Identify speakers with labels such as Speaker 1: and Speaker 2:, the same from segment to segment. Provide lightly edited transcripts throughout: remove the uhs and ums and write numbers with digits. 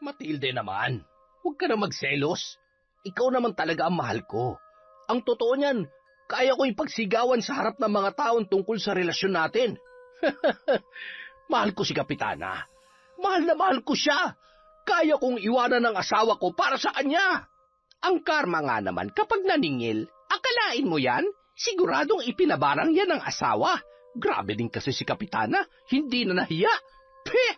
Speaker 1: Matilde naman, huwag ka na magselos. Ikaw naman talaga ang mahal ko. Ang totoo niyan, kaya ko ipagsigawan sa harap ng mga taon tungkol sa relasyon natin. Mahal ko si Kapitana. Mahal na mahal ko siya. Kaya kong iwanan ng asawa ko para sa kanya. Ang karma nga naman kapag naningil, akalain mo yan, siguradong ipinabarang yan ng asawa. Grabe din kasi si Kapitana, hindi na nahiya. Peh!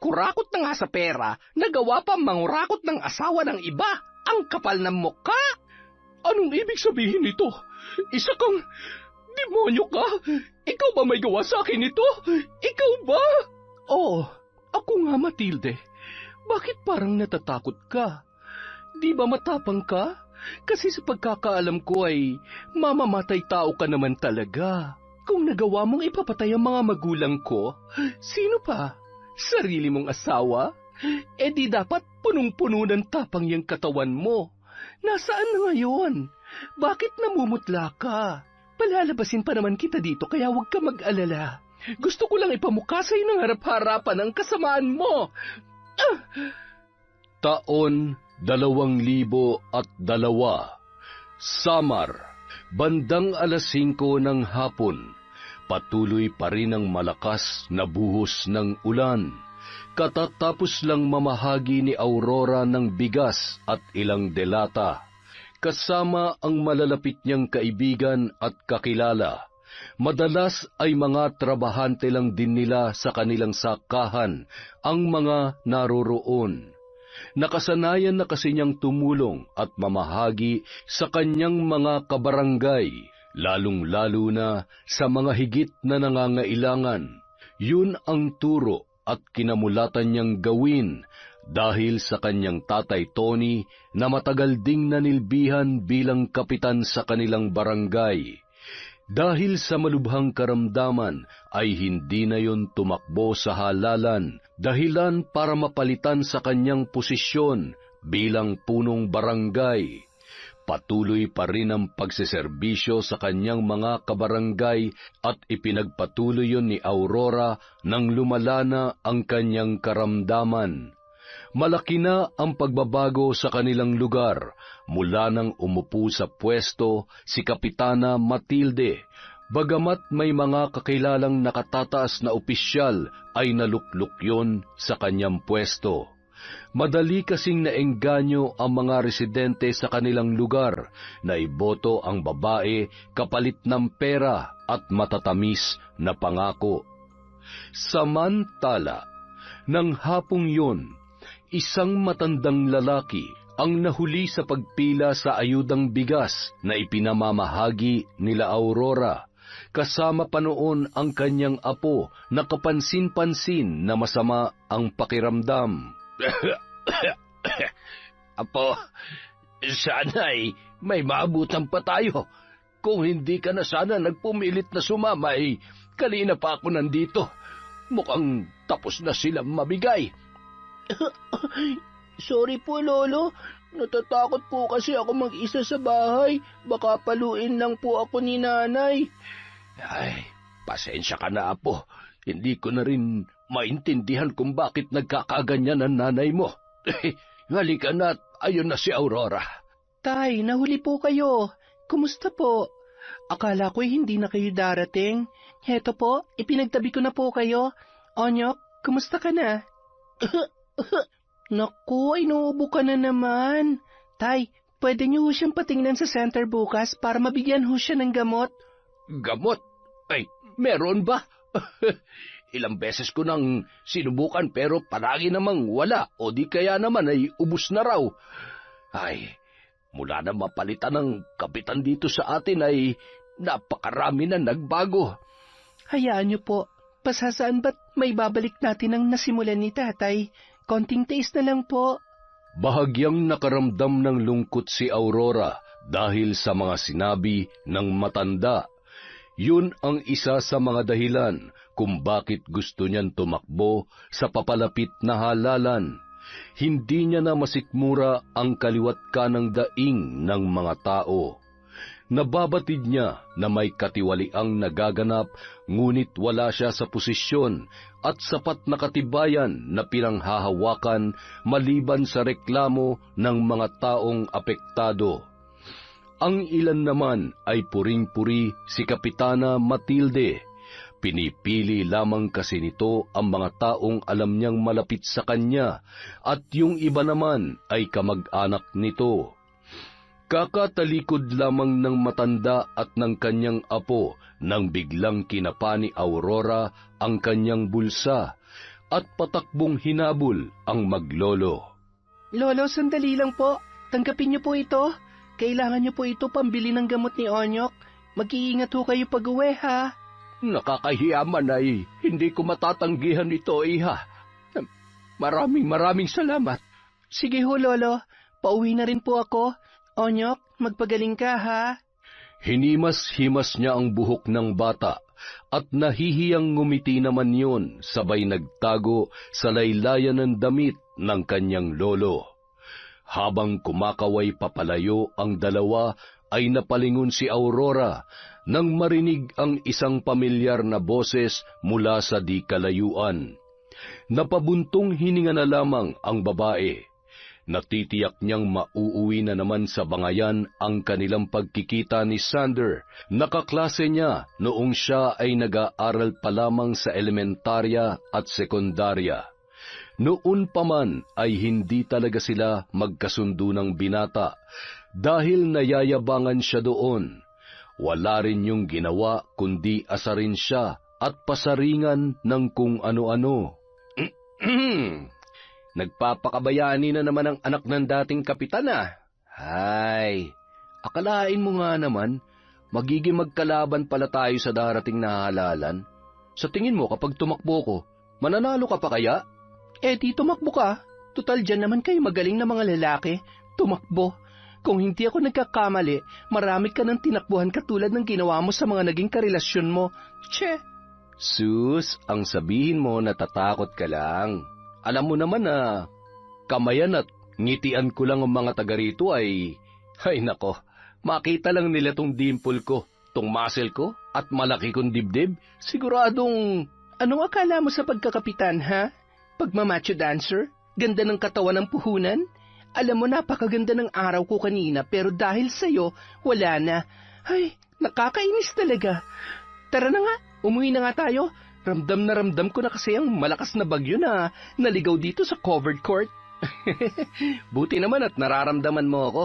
Speaker 1: Kurakot na nga sa pera, nagawa pa mangurakot ng asawa ng iba. Ang kapal ng mukha! Anong ibig sabihin nito? Isa kang demonyo ka? Ikaw ba may gawa sa akin nito? Ikaw ba? Oh, ako nga, Matilde. Bakit parang natatakot ka? Di ba matapang ka? Kasi sa pagkakaalam ko ay mamamatay tao ka naman talaga. Kung nagawa mong ipapatay ang mga magulang ko, sino pa? Sarili mong asawa? Eh di dapat punong-puno ng tapang yung katawan mo. Nasaan na ngayon? Bakit namumutla ka? Palalabasin pa naman kita dito kaya huwag ka mag-alala. Gusto ko lang ipamukha sa'yo ng harap-harapan ang kasamaan mo. Taon 2002. Samar, bandang 5:00 ng hapon. Patuloy pa rin ang malakas na buhos ng ulan. Katatapos lang mamahagi ni Aurora ng bigas at ilang delata. Kasama ang malalapit niyang kaibigan at kakilala. Madalas ay mga trabahante lang din nila sa kanilang sakahan ang mga naroroon. Nakasanayan na kasi niyang tumulong at mamahagi sa kanyang mga kabarangay, lalong-lalo na sa mga higit na nangangailangan. Yun ang turo at kinamulatan niyang gawin dahil sa kanyang tatay Tony na matagal ding nanilbihan bilang kapitan sa kanilang barangay. Dahil sa malubhang karamdaman ay hindi na yon tumakbo sa halalan, dahilan para mapalitan sa kanyang posisyon bilang punong barangay. Patuloy pa rin ang pagseserbisyo sa kanyang mga kabarangay at ipinagpatuloy yon ni Aurora nang lumala na ang kanyang karamdaman. Malaki na ang pagbabago sa kanilang lugar mula nang umupo sa pwesto si Kapitana Matilde. Bagamat may mga kakilalang nakatataas na opisyal ay naluklok yon sa kanyang pwesto. Madali kasing naengganyo ang mga residente sa kanilang lugar na iboto ang babae kapalit ng pera at matatamis na pangako. Samantala, nang hapong yun, isang matandang lalaki ang nahuli sa pagpila sa ayudang bigas na ipinamamahagi nila Aurora. Kasama pa noon ang kanyang apo na kapansin-pansin na masama ang pakiramdam. Apo, sana'y may maabutan pa tayo. Kung hindi ka na sana nagpumilit na sumama, kanina pa ako nandito. Mukhang tapos na silang mabigay. Sorry po, Lolo. Natatakot po kasi ako mag-isa sa bahay. Baka paluin lang po ako ni Nanay. Ay, pasensya ka na, Apo. Hindi ko na rin maintindihan kung bakit nagkakaganyan ang nanay mo. Halika na at ayun na si Aurora. Tay, nahuli po kayo. Kumusta po? Akala ko'y hindi na kayo darating. Heto po, ipinagtabi ko na po kayo. Onyok, kumusta ka na? Naku, ay nauubo ka na naman. Tay, pwede niyo ho siyang patingnan sa center bukas para mabigyan ho siya ng gamot. Gamot? Ay, meron ba? Ilang beses ko nang sinubukan pero palagi namang wala o di kaya naman ay ubus na raw. Ay, mula na mapalitan ng kapitan dito sa atin ay napakarami na nagbago. Hayaan niyo po, pasasaan ba't may babalik natin ang nasimulan ni tatay? Konting taste na lang po. Bahagyang nakaramdam ng lungkot si Aurora dahil sa mga sinabi ng matanda. Yun ang isa sa mga dahilan kung bakit gusto niyan tumakbo sa papalapit na halalan. Hindi niya na masikmura ang kaliwat kanang daing ng mga tao. Nababatid niya na may katiwaliang nagaganap, ngunit wala siya sa posisyon at sapat na katibayan na pinanghahawakan maliban sa reklamo ng mga taong apektado. Ang ilan naman ay puring-puri si Kapitana Matilde. Pinipili lamang kasi nito ang mga taong alam niyang malapit sa kanya at yung iba naman ay kamag-anak nito. Kakatalikod lamang ng matanda at ng kanyang apo nang biglang kinapa ni Aurora ang kanyang bulsa at patakbong hinabol ang maglolo.
Speaker 2: Lolo, sandali lang po. Tanggapin niyo po ito. Kailangan niyo po ito pambili ng gamot ni Onyok. Mag-iingat ho kayo pag-uwi, ha?
Speaker 1: Nakakahiyaman ay hindi ko matatanggihan ito, iha. Maraming salamat.
Speaker 2: Sige ho, Lolo. Pauwi na rin po ako. Onyok, magpagaling ka, ha?
Speaker 1: Hinimas-himas niya ang buhok ng bata at nahihiyang ngumiti naman yun, sabay nagtago sa laylayan ng damit ng kanyang lolo. Habang kumakaway papalayo ang dalawa, ay napalingon si Aurora nang marinig ang isang pamilyar na boses mula sa di kalayuan. Napabuntong hininga na lamang ang babae. Natitiyak niyang mauuwi na naman sa bangayan ang kanilang pagkikita ni Sander. Nakaklase niya noong siya ay nag-aaral pa lamang sa elementarya at sekundarya. Noon pa man ay hindi talaga sila magkasundo ng binata dahil nayayabangan siya doon. Wala rin yung ginawa kundi asarin siya at pasaringan ng kung ano-ano.
Speaker 2: Nagpapakabayani na naman ang anak ng dating kapitan, ah. Hay, akalain mo nga naman, magiging magkalaban pala tayo sa darating na halalan. Sa tingin mo kapag tumakbo ko, mananalo ka pa kaya? Di tumakbo ka. Tutal dyan naman kayo magaling na mga lalaki. Tumakbo. Kung hindi ako nagkakamali, marami ka ng tinakbuhan katulad ng ginawa mo sa mga naging karelasyon mo. Che! Sus, ang sabihin mo natatakot ka lang. Alam mo naman na kamayan at ngitian ko lang ang mga taga rito ay nako, makita lang nila tong dimple ko, tong muscle ko, at malaki kong dibdib, siguradong... Anong akala mo sa pagkakapitan, ha? Pagmamacho dancer? Ganda ng katawan ng puhunan? Alam mo, napakaganda ng araw ko kanina, pero dahil sa'yo, wala na. Ay, nakakainis talaga. Tara na nga, umuwi na nga tayo. Ramdam ko na kasi ang malakas na bagyo na naligaw dito sa covered court. Buti naman at nararamdaman mo ako.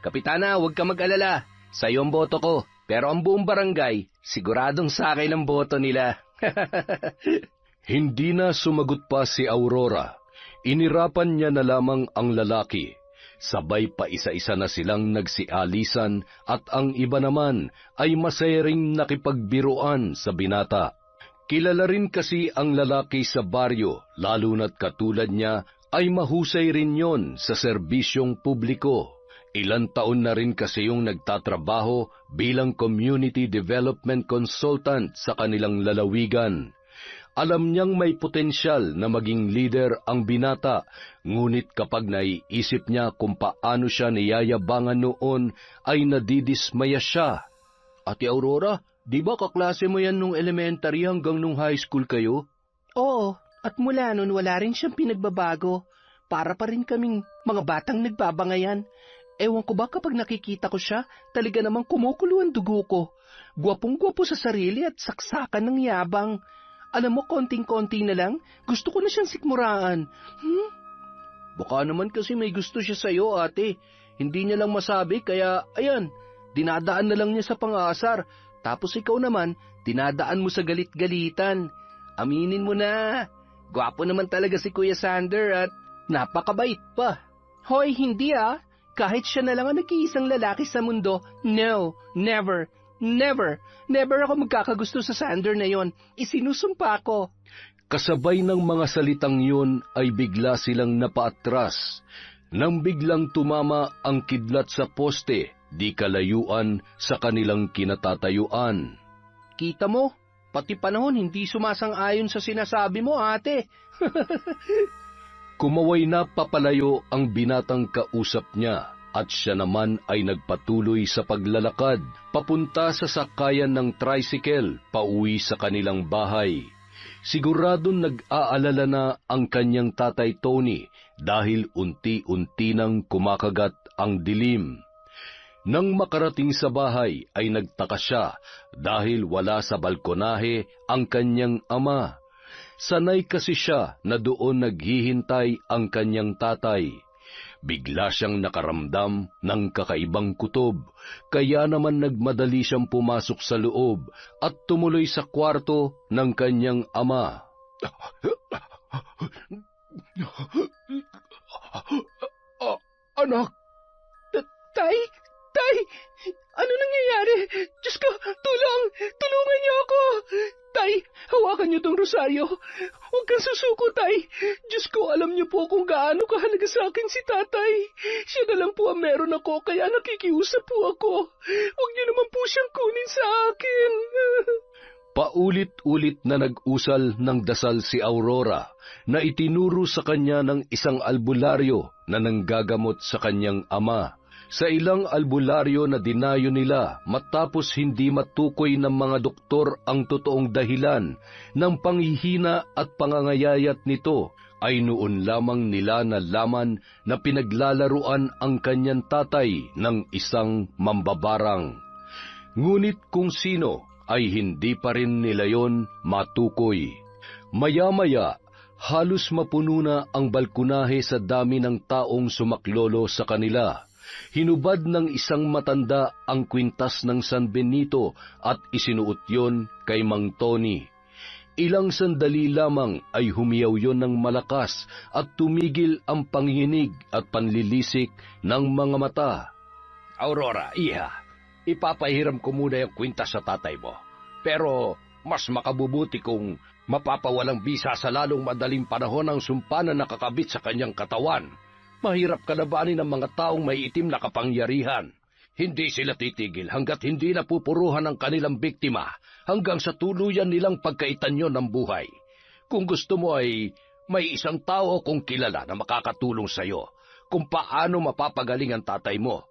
Speaker 2: Kapitana, huwag ka mag-alala. Sa'yo ang boto ko. Pero ang buong barangay, siguradong sa akin ang boto nila.
Speaker 1: Hindi na sumagot pa si Aurora. Inirapan niya na lamang ang lalaki. Sabay pa isa-isa na silang nagsialisan at ang iba naman ay masaya ring nakipagbiruan sa binata. Kilala rin kasi ang lalaki sa baryo, lalo na't katulad niya ay mahusay rin yon sa serbisyong publiko. Ilang taon na rin kasi yung nagtatrabaho bilang community development consultant sa kanilang lalawigan. Alam niyang may potensyal na maging leader ang binata, ngunit kapag naiisip niya kung paano siya niyayabangan noon ay nadidismaya siya. Ate Aurora, di ba kaklase mo yan nung elementary hanggang nung high school kayo? Oo, at mula nun wala rin siyang pinagbabago. Para pa rin kaming mga batang nagbabangayan. Ewan ko ba kapag nakikita ko siya, talaga namang kumukulo ang dugo ko. Gwapong-gwapo sa sarili at saksakan ng yabang. Alam mo, konting-konti na lang, gusto ko na siyang sikmuraan. Baka naman kasi may gusto siya sa'yo, ate. Hindi niya lang masabi, kaya, ayan, dinadaan na lang niya sa pang-aasar. Tapos ikaw naman, dinadaan mo sa galit-galitan. Aminin mo na, gwapo naman talaga si Kuya Sander at napakabait pa. Hoy, hindi ah. Kahit siya na lang ang nag-iisang lalaki sa mundo, no, never. Never ako magkakagusto sa Sander na yon. Isinusumpa ko. Kasabay ng mga salitang yun ay bigla silang napaatras. Nang biglang tumama ang kidlat sa poste, di kalayuan sa kanilang kinatatayuan.
Speaker 2: Kita mo, pati panahon hindi sumasang-ayon sa sinasabi mo, ate.
Speaker 1: Kumaway na papalayo ang binatang kausap niya. at siya naman ay nagpatuloy sa paglalakad papunta sa sakayan ng tricycle pauwi sa kanilang bahay. Siguradong nag-aalala na ang kanyang tatay Tony dahil unti-unti nang kumakagat ang dilim. Nang makarating sa bahay ay nagtaka siya dahil wala sa balkonahe ang kanyang ama. Sanay kasi siya na doon naghihintay ang kanyang tatay. Bigla siyang nakaramdam ng kakaibang kutob, kaya naman nagmadali siyang pumasok sa loob at tumuloy sa kwarto ng kanyang ama.
Speaker 2: Anak! Tay! Tay! Ano nangyayari? Diyos ko, tulong! Tulungan niyo ako! Tay, hawakan niyo tong rosaryo. Huwag kang susuko, Tay. Diyos ko, alam niyo po kung gaano kahalaga sa akin si tatay. Siya na lang po ang meron ako, kaya nakikiusap po ako. Huwag niyo naman po siyang kunin sa akin.
Speaker 1: Paulit-ulit na nag-usal ng dasal si Aurora na itinuro sa kanya ng isang albularyo na nanggagamot sa kanyang ama. Sa ilang albularyo na dinayo nila matapos hindi matukoy ng mga doktor ang totoong dahilan ng panghihina at pangangayayat nito, ay noon lamang nila nalaman na pinaglalaruan ang kanyang tatay ng isang mambabarang. Ngunit kung sino ay hindi pa rin nila yon matukoy. Maya-maya, halos mapuno na ang balkonahe sa dami ng taong sumaklolo sa kanila. Hinubad ng isang matanda ang kwintas ng San Benito at isinuot yon kay Mang Tony. Ilang sandali lamang ay humiyaw yon ng malakas at tumigil ang panginginig at panlilisik ng mga mata.
Speaker 2: Aurora, iha, ipapahiram ko muna yung kwintas sa tatay mo. Pero mas makabubuti kung mapapawalang bisa sa lalong madaling panahon ang sumpa na nakakabit sa kanyang katawan. Mahirap kalabanin ng mga taong may itim na kapangyarihan. Hindi sila titigil hanggat hindi napupuruhan ang kanilang biktima hanggang sa tuluyan nilang pagkaitanyo ng buhay. Kung gusto mo ay may isang tao kong kilala na makakatulong sa iyo kung paano mapapagaling ang tatay mo.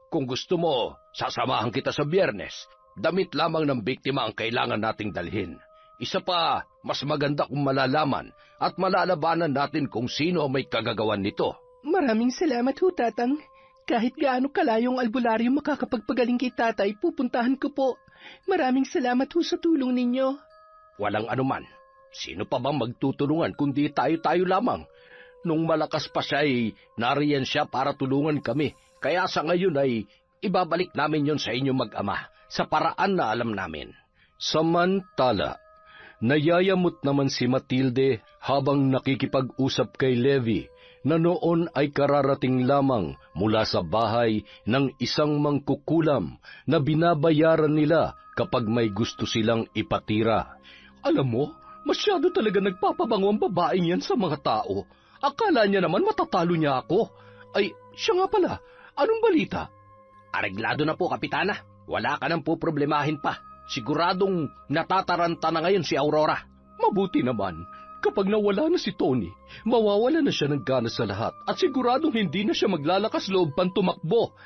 Speaker 2: Kung gusto mo, sasamahan kita sa Biyernes. Damit lamang ng biktima ang kailangan nating dalhin. Isa pa, mas maganda kung malalaman at malalabanan natin kung sino may kagagawan nito.
Speaker 3: Maraming salamat ho, Tatang. Kahit gaano kalayong albularyo makakapagpagaling kay tatay, pupuntahan ko po. Maraming salamat ho sa tulong ninyo.
Speaker 2: Walang anuman. Sino pa bang magtutulungan kundi tayo-tayo lamang? Nung malakas pa siya ay nariyan siya para tulungan kami. Kaya sa ngayon ay ibabalik namin yon sa inyo mag-ama sa paraan na alam namin.
Speaker 1: Samantala, nayayamot naman si Matilde habang nakikipag-usap kay Levi na noon ay kararating lamang mula sa bahay ng isang mangkukulam na binabayaran nila kapag may gusto silang ipatira.
Speaker 2: Alam mo, masyado talaga nagpapabango ang babaeng yan sa mga tao. Akala niya naman matatalo niya ako. Ay, siya nga pala, anong balita? Areglado na po, Kapitana. Wala ka nang poproblemahin pa. Siguradong natataranta na ngayon si Aurora. Mabuti naman. Kapag nawala na si Tony, mawawala na siya ng gana sa lahat at siguradong hindi na siya maglalakas loob pang tumakbo.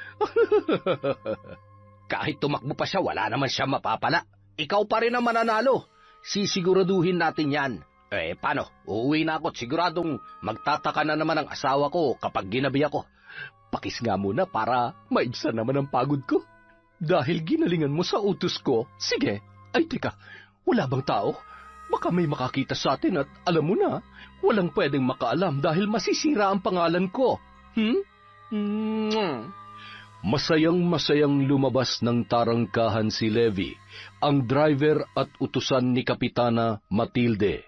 Speaker 2: Kahit tumakbo pa siya, wala naman siya mapapala. Ikaw pa rin ang mananalo. Sisiguraduhin natin yan. Paano? Uuwi na ako at siguradong magtataka na naman ang asawa ko kapag ginabi ako. Pakis nga muna para maibsan naman ang pagod ko. Dahil ginalingan mo sa utos ko, sige. Ay, teka, wala bang tao? Baka may makakita sa atin at alam mo na, walang pwedeng makaalam dahil masisira ang pangalan ko.
Speaker 1: Masayang-masayang lumabas ng tarangkahan si Levi, ang driver at utusan ni Kapitana Matilde.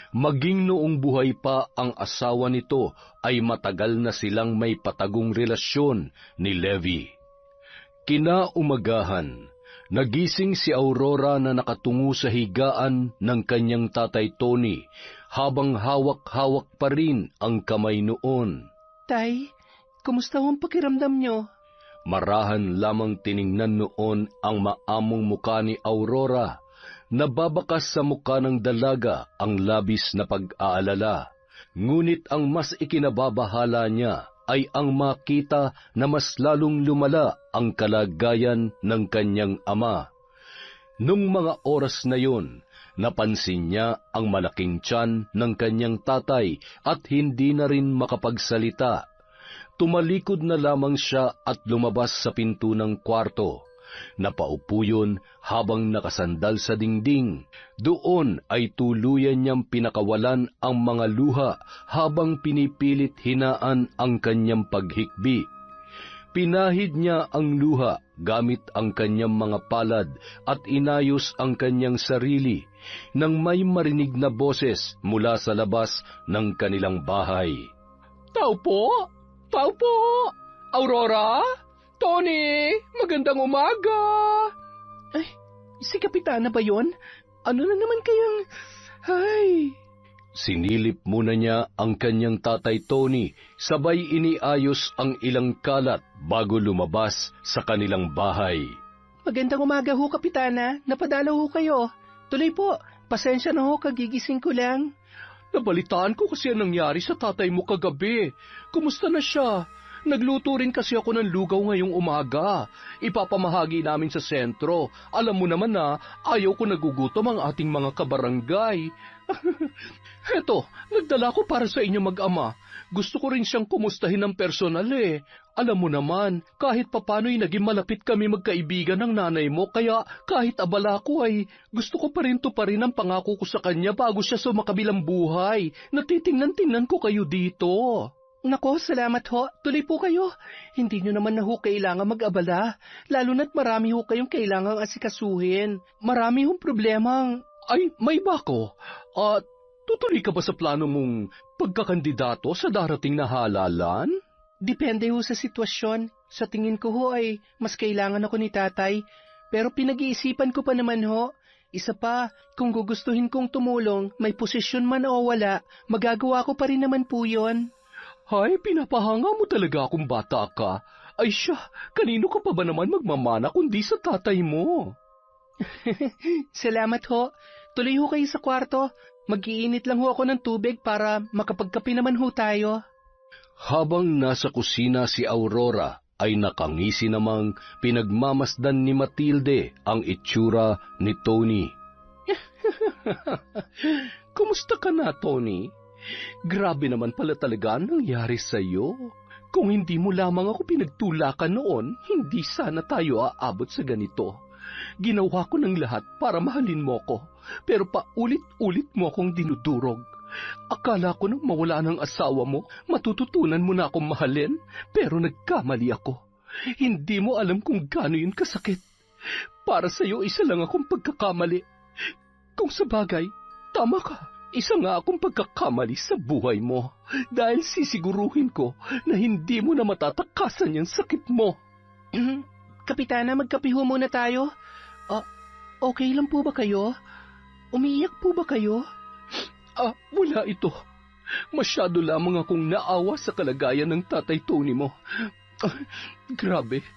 Speaker 1: Maging noong buhay pa ang asawa nito ay matagal na silang may patagong relasyon ni Levi. Kinaumagahan, nagising si Aurora na nakatungo sa higaan ng kanyang tatay Tony habang hawak-hawak pa rin ang kamay noon.
Speaker 3: Tay, kumusta ang pakiramdam nyo?
Speaker 1: Marahan lamang tiningnan noon ang maamong muka ni Aurora. Nababakas sa muka ng dalaga ang labis na pag-aalala. Ngunit ang mas ikinababahala niya ay ang makita na mas lalong lumala ang kalagayan ng kanyang ama. Nung mga oras na yun, napansin niya ang malaking tiyan ng kanyang tatay at hindi na rin makapagsalita. Tumalikod na lamang siya at lumabas sa pinto ng kwarto. Napaupo yun habang nakasandal sa dingding. Doon ay tuluyan niyang pinakawalan ang mga luha habang pinipilit hinaan ang kanyang paghikbi. Pinahid niya ang luha gamit ang kanyang mga palad at inayos ang kanyang sarili nang may marinig na boses mula sa labas ng kanilang bahay.
Speaker 2: Tao po! Tao po! Aurora? Tony! Magandang umaga!
Speaker 3: Ay, si Kapitana ba yun? Ano na naman kayang... Ay...
Speaker 1: Sinilip muna niya ang kanyang tatay Tony, sabay iniayos ang ilang kalat bago lumabas sa kanilang bahay.
Speaker 3: Magandang umaga ho, Kapitana. Napadalaw ho kayo. Tuloy po, pasensya na ho, kagigising ko lang.
Speaker 2: Nabalitaan ko kasi ang nangyari sa tatay mo kagabi. Kumusta na siya? Nagluto rin kasi ako ng lugaw ngayong umaga. Ipapamahagi namin sa sentro. Alam mo naman na ayaw ko nagugutom ang ating mga kabarangay. Heto, nagdala ko para sa inyo mag-ama. Gusto ko rin siyang kumustahin ng personal eh. Alam mo naman, kahit papano'y naging malapit kami magkaibigan ng nanay mo, kaya kahit abala ko ay gusto ko pa rin tuparin ang pangako ko sa kanya bago siya sumakabilang buhay. Natitingnan-tingnan ko kayo dito.
Speaker 3: Nako, salamat ho. Tuloy po kayo. Hindi nyo naman na ho kailangan mag-abala. Lalo na't marami ho kayong kailangang asikasuhin. Marami hong problemang...
Speaker 2: Ay, may bako. Tutuloy ka ba sa plano mong pagkakandidato sa darating na halalan?
Speaker 3: Depende ho sa sitwasyon. Sa tingin ko ho ay mas kailangan ako ni tatay. Pero pinag-iisipan ko pa naman ho. Isa pa, kung gugustuhin kong tumulong, may posisyon man o wala, magagawa ko pa rin naman po yun.
Speaker 2: Hay, pinapahanga mo talaga akong bata ka. Ay siya, kanino ka pa ba naman magmamana kundi sa tatay mo?
Speaker 3: Salamat ho. Tuloy ho kayo sa kwarto. Mag-iinit lang ho ako ng tubig para makapagkape naman ho tayo.
Speaker 1: Habang nasa kusina si Aurora, ay nakangisi namang pinagmamasdan ni Matilde ang itsura ni Tony.
Speaker 2: Kumusta ka na, Tony? Grabe naman pala talaga ang nangyari sa'yo. Kung hindi mo lamang ako pinagtulakan noon, hindi sana tayo aabot sa ganito. Ginawa ko ng lahat para mahalin mo ko, pero paulit-ulit mo akong dinudurog. Akala ko nang mawala ng asawa mo, matututunan mo na akong mahalin, pero nagkamali ako. Hindi mo alam kung gaano yun kasakit. Para sa'yo, isa lang akong pagkakamali. Kung sa bagay, tama ka. Isa nga akong pagkakamali sa buhay mo dahil sisiguruhin ko na hindi mo na matatakasan yung sakit mo.
Speaker 3: Kapitana, magkape ho muna tayo. Okay lang po ba kayo? Umiiyak po ba kayo?
Speaker 2: Wala ito. Masyado lamang akong naawa sa kalagayan ng tatay Tony mo. Grabe,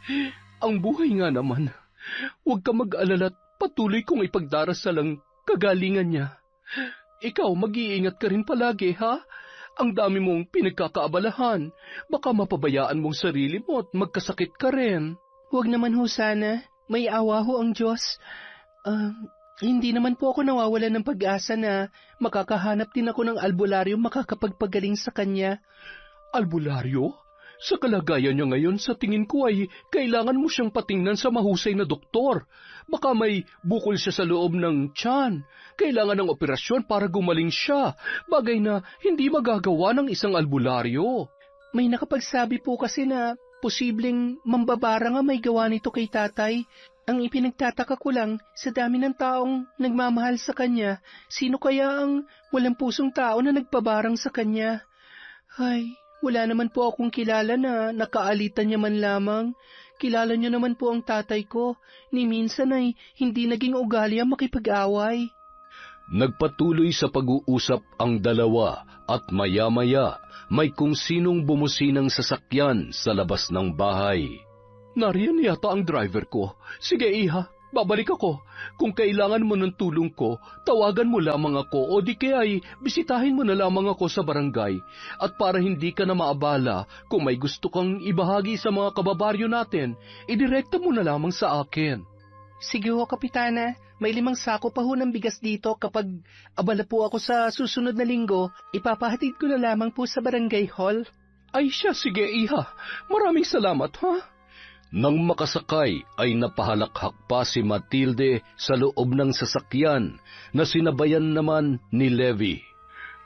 Speaker 2: ang buhay nga naman. Huwag ka mag-alala't patuloy kong ipagdarasal ang kagalingan niya. Ikaw, mag-iingat ka rin palagi, ha? Ang dami mong pinagkakaabalahan. Baka mapabayaan mong sarili mo at magkasakit ka rin.
Speaker 3: Huwag naman ho sana. May awa ho ang Diyos. Hindi naman po ako nawawalan ng pag-asa na makakahanap din ako ng albularyo makakapagpagaling sa kanya.
Speaker 2: Albularyo? Sa kalagayan niya ngayon, sa tingin ko ay kailangan mo siyang patingnan sa mahusay na doktor. Baka may bukol siya sa loob ng tiyan. Kailangan ng operasyon para gumaling siya. Bagay na hindi magagawa ng isang albularyo.
Speaker 3: May nakapagsabi po kasi na posibleng mambabara nga may gawa nito kay tatay. Ang ipinagtataka ko lang, sa dami ng taong nagmamahal sa kanya, sino kaya ang walang pusong tao na nagpabarang sa kanya? Ay, wala naman po akong kilala na nakaalitan niya man lamang. Kilala niyo naman po ang tatay ko, ni minsan ay hindi naging ugali ang makipag-away.
Speaker 1: Nagpatuloy sa pag-uusap ang dalawa at maya-maya may kung sinong bumusinang sasakyan sa labas ng bahay.
Speaker 2: Nariyan yata ang driver ko. Sige, iha, babalik ako. Kung kailangan mo ng tulong ko, tawagan mo lamang ako o di kaya'y bisitahin mo na lamang ako sa barangay. At para hindi ka na maabala, kung may gusto kang ibahagi sa mga kababaryo natin, idirekta mo na lamang sa akin.
Speaker 3: Sige ho, Kapitana. May 5 sako pa ho ng bigas dito. Kapag abala po ako sa susunod na linggo, ipapahatid ko na lamang po sa barangay hall.
Speaker 2: Ay siya, sige iha. Maraming salamat, ha?
Speaker 1: Nang makasakay ay napahalakhak pa si Matilde sa loob ng sasakyan na sinabayan naman ni Levi.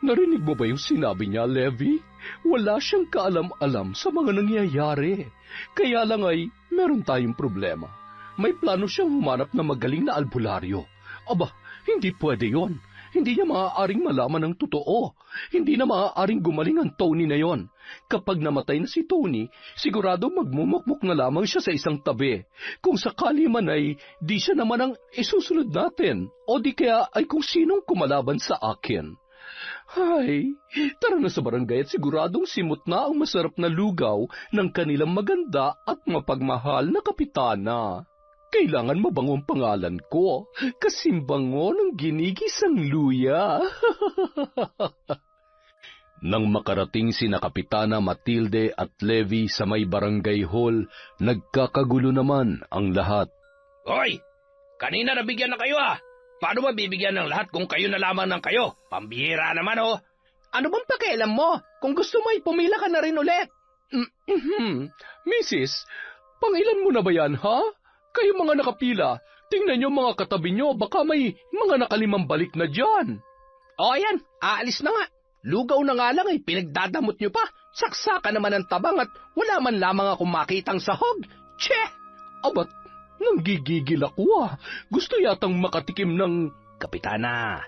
Speaker 2: Narinig mo ba yung sinabi niya, Levi? Wala siyang kaalam-alam sa mga nangyayari. Kaya lang ay meron tayong problema. May plano siyang humanap na magaling na albularyo. Aba, hindi pwede yon. Hindi niya maaaring malaman ang totoo. Hindi na maaaring gumaling ang Tony na yon. Kapag namatay na si Tony, sigurado magmumukmuk na lamang siya sa isang tabi. Kung sakali man ay di siya naman ang isusunod natin. O di kaya ay kung sinong kumalaban sa akin. Hay, tara na sa barangay at siguradong simot na ang masarap na lugaw ng kanilang maganda at mapagmahal na kapitana. Kailangan mabango ang pangalan ko, kasimbango ng ginigisang luya.
Speaker 1: Nang makarating sina Kapitana Matilde at Levi sa may barangay hall, nagkakagulo naman ang lahat.
Speaker 4: Hoy! Kanina nabigyan na kayo ah! Paano ba bibigyan ng lahat kung kayo na lamang ng kayo? Pambihira naman oh!
Speaker 3: Ano bang pakialam mo? Kung gusto mo, pumila ka na rin ulit.
Speaker 2: Mrs., pangilan mo na ba yan, ha? Kayo mga nakapila, tingnan nyo mga katabi nyo, baka may mga nakalimang balik na dyan.
Speaker 3: O ayan, aalis na nga. Lugaw na nga lang ay pinagdadamot nyo pa. Saksakan naman ang tabang at wala man lamang akong makitang sahog. Tse!
Speaker 2: Abat, nanggigigil ako ah. Gusto yatang makatikim ng...
Speaker 3: Kapitana,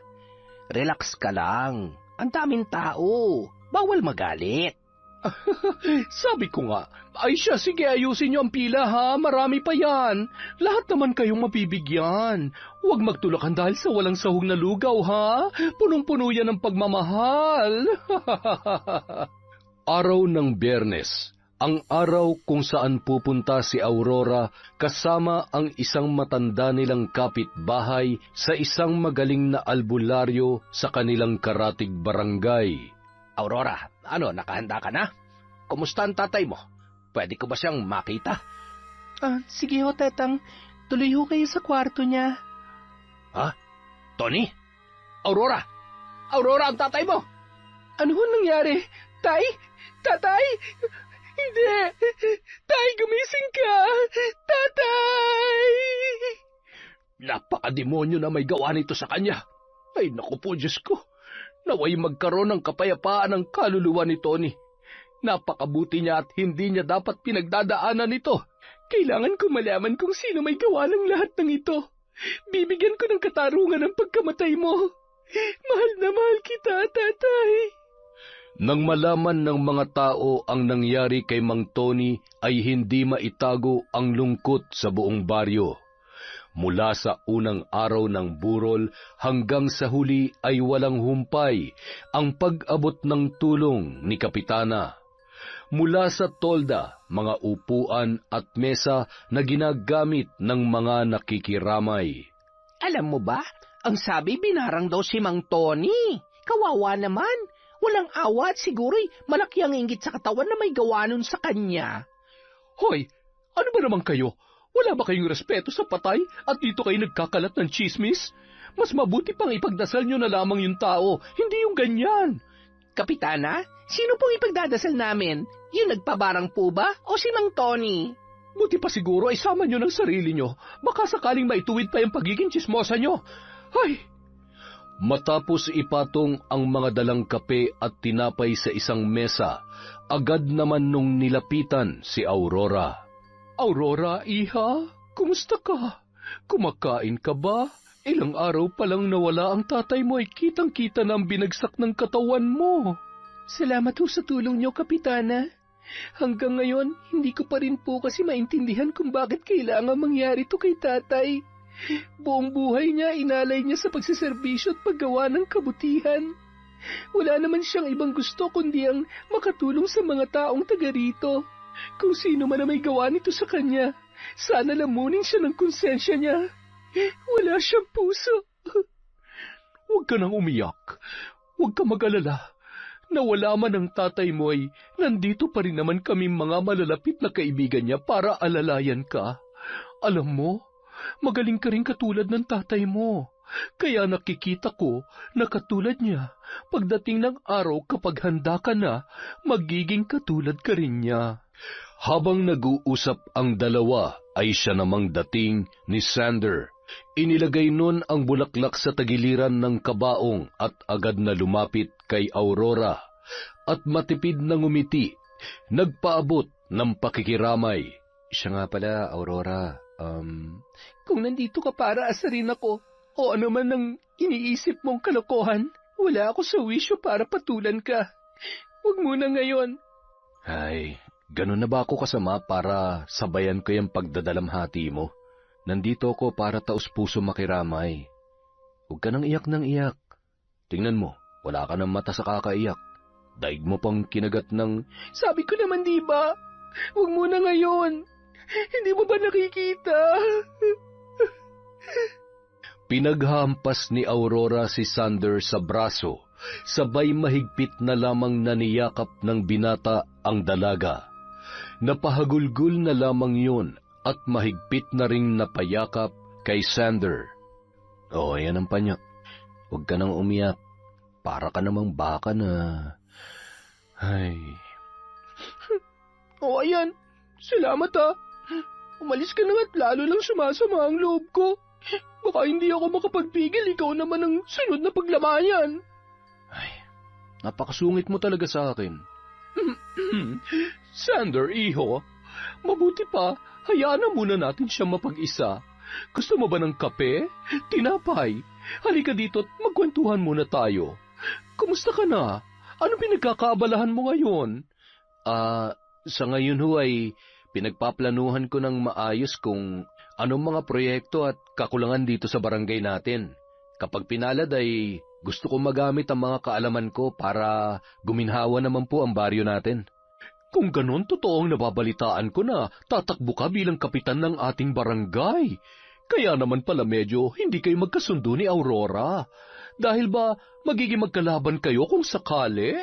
Speaker 3: relax ka lang. Ang daming tao. Bawal magalit.
Speaker 2: Sabi ko nga, ay siya, sige ayusin niyo ang pila ha, marami pa yan. Lahat naman kayong mabibigyan. Huwag magtulakan dahil sa walang sahog na lugaw ha, punong-puno yan ng pagmamahal.
Speaker 1: Araw ng Biyernes, ang araw kung saan pupunta si Aurora kasama ang isang matanda nilang kapitbahay sa isang magaling na albularyo sa kanilang karatig barangay.
Speaker 3: Aurora, nakahanda ka na? Kumusta ang tatay mo? Pwede ko ba siyang makita? Sige ho, Tetang. Tuloy ho kayo sa kwarto niya.
Speaker 4: Ha? Tony? Aurora! Aurora, ang tatay mo!
Speaker 3: Ano ho nangyari? Tay? Tatay? Hindi! Tay, gumising ka! Tatay!
Speaker 4: Napakademonyo na may gawa nito sa kanya. Ay, naku po, Diyos ko. Naway magkaroon ng kapayapaan ang kaluluwa ni Tony. Napakabuti niya at hindi niya dapat pinagdadaanan ito.
Speaker 3: Kailangan ko malaman kung sino may gawa ng lahat ng ito. Bibigyan ko ng katarungan ang pagkamatay mo. Mahal na mahal kita, tatay.
Speaker 1: Nang malaman ng mga tao ang nangyari kay Mang Tony ay hindi maitago ang lungkot sa buong baryo. Mula sa unang araw ng burol hanggang sa huli ay walang humpay ang pag-abot ng tulong ni Kapitana. Mula sa tolda, mga upuan at mesa na ginagamit ng mga nakikiramay.
Speaker 3: Alam mo ba, ang sabi binarang daw si Mang Tony. Kawawa naman. Walang awa at siguro'y malaki ang inggit sa katawan na may gawa nun sa kanya.
Speaker 2: Hoy, ano ba naman kayo? Wala ba kayong respeto sa patay at dito kayo nagkakalat ng chismis? Mas mabuti pang ipagdasal nyo na lamang yung tao, hindi yung ganyan.
Speaker 3: Kapitana, sino pong ipagdadasal namin? Yung nagpabarang po ba o si Mang Tony?
Speaker 2: Buti pa siguro ay sama nyo ng sarili nyo. Baka sakaling maituwid pa yung pagiging chismosa nyo. Ay!
Speaker 1: Matapos ipatong ang mga dalang kape at tinapay sa isang mesa, agad naman nung nilapitan si Aurora.
Speaker 2: Aurora, iha, kumusta ka? Kumakain ka ba? Ilang araw pa lang nawala ang tatay mo ay kitang-kita na ang binagsak ng katawan mo.
Speaker 3: Salamat ho sa tulong niyo, Kapitana. Hanggang ngayon, hindi ko pa rin po kasi maintindihan kung bakit kailangan mangyari to kay tatay. Buong buhay niya, inalay niya sa pagsiservisyo at paggawa ng kabutihan. Wala naman siyang ibang gusto kundi ang makatulong sa mga taong taga rito. Kung sino man na may gawa nito sa kanya, sana lamunin siya ng konsensya niya.
Speaker 4: Wala siyang puso. Huwag ka nang umiyak. Huwag ka mag-alala. Nawala man ang tatay mo ay nandito pa rin naman kami mga malalapit na kaibigan niya para alalayan ka. Alam mo, magaling ka rin katulad ng tatay mo. Kaya nakikita ko na katulad niya, pagdating ng araw kapag handa ka na, magiging katulad ka rin niya.
Speaker 1: Habang nag-uusap ang dalawa, ay siya namang dating ni Sander. Inilagay nun ang bulaklak sa tagiliran ng kabaong at agad na lumapit kay Aurora at matipid na ngumiti, nagpaabot ng pakikiramay.
Speaker 2: Siya nga pala, Aurora,
Speaker 3: Kung nandito ka para asarin ako, o ano man ang iniisip mong kalokohan, wala ako sa wisyo para patulan ka. Huwag muna ngayon.
Speaker 2: Ay, ganun na ba ako kasama para sabayan ko yung pagdadalamhati mo? Nandito ako para taus-puso makiramay. Huwag ka nang iyak ng iyak. Tingnan mo, wala ka ng mata sa kakaiyak. Daig mo pang kinagat ng...
Speaker 3: Sabi ko naman, di ba? Huwag muna ngayon. Hindi mo ba nakikita?
Speaker 1: Pinaghampas ni Aurora si Sander sa braso, sabay mahigpit na lamang naniyakap ng binata ang dalaga. Napahagulgul na lamang yun at mahigpit na ring napayakap kay Sander.
Speaker 2: Oh, yan ang panyak. Huwag ka nang umiyak. Para ka namang baka na... Ay...
Speaker 3: O ayan, salamat ha. Umalis ka na at lalo lang sumasama ang loob ko. Baka hindi ako makapagpigil, ikaw naman ang sunod na paglamayan.
Speaker 2: Ay, napakasungit mo talaga sa akin.
Speaker 4: Sander, iho, mabuti pa, hayaan na muna natin siya mapag-isa. Gusto mo ba ng kape? Tinapay? Halika dito at magkwentuhan muna tayo. Kumusta ka na? Anong pinagkakaabalahan mo ngayon?
Speaker 2: Sa ngayon ho ay pinagpaplanuhan ko ng maayos kung anong mga proyekto at kakulangan dito sa barangay natin. Kapag pinalad ay gusto ko magamit ang mga kaalaman ko para guminhawa naman po ang baryo natin.
Speaker 4: Kung ganon, totoong nababalitaan ko na tatakbo ka bilang kapitan ng ating barangay. Kaya naman pala medyo hindi kayo magkasundo ni Aurora. Dahil ba magiging magkalaban kayo kung sakali?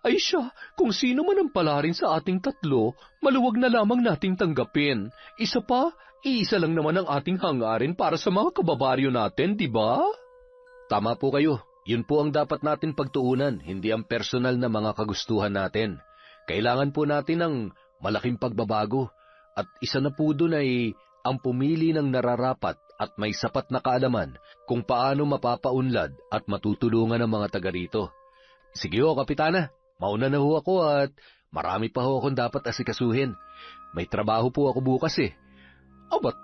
Speaker 4: Ay siya, kung sino man ang palarin sa ating tatlo, maluwag na lamang nating tanggapin. Isa pa, iisa lang naman ang ating hangarin para sa mga kababaryo natin, di ba?
Speaker 2: Tama po kayo. Yun po ang dapat natin pagtuunan, hindi ang personal na mga kagustuhan natin. Kailangan po natin ng malaking pagbabago. At isa na po dun ay ang pumili ng nararapat at may sapat na kaalaman kung paano mapapaunlad at matutulungan ang mga taga rito. Sige ho, Kapitana. Mauna na ho ako at marami pa ho akong dapat asikasuhin. May trabaho po ako bukas eh.
Speaker 4: Abat,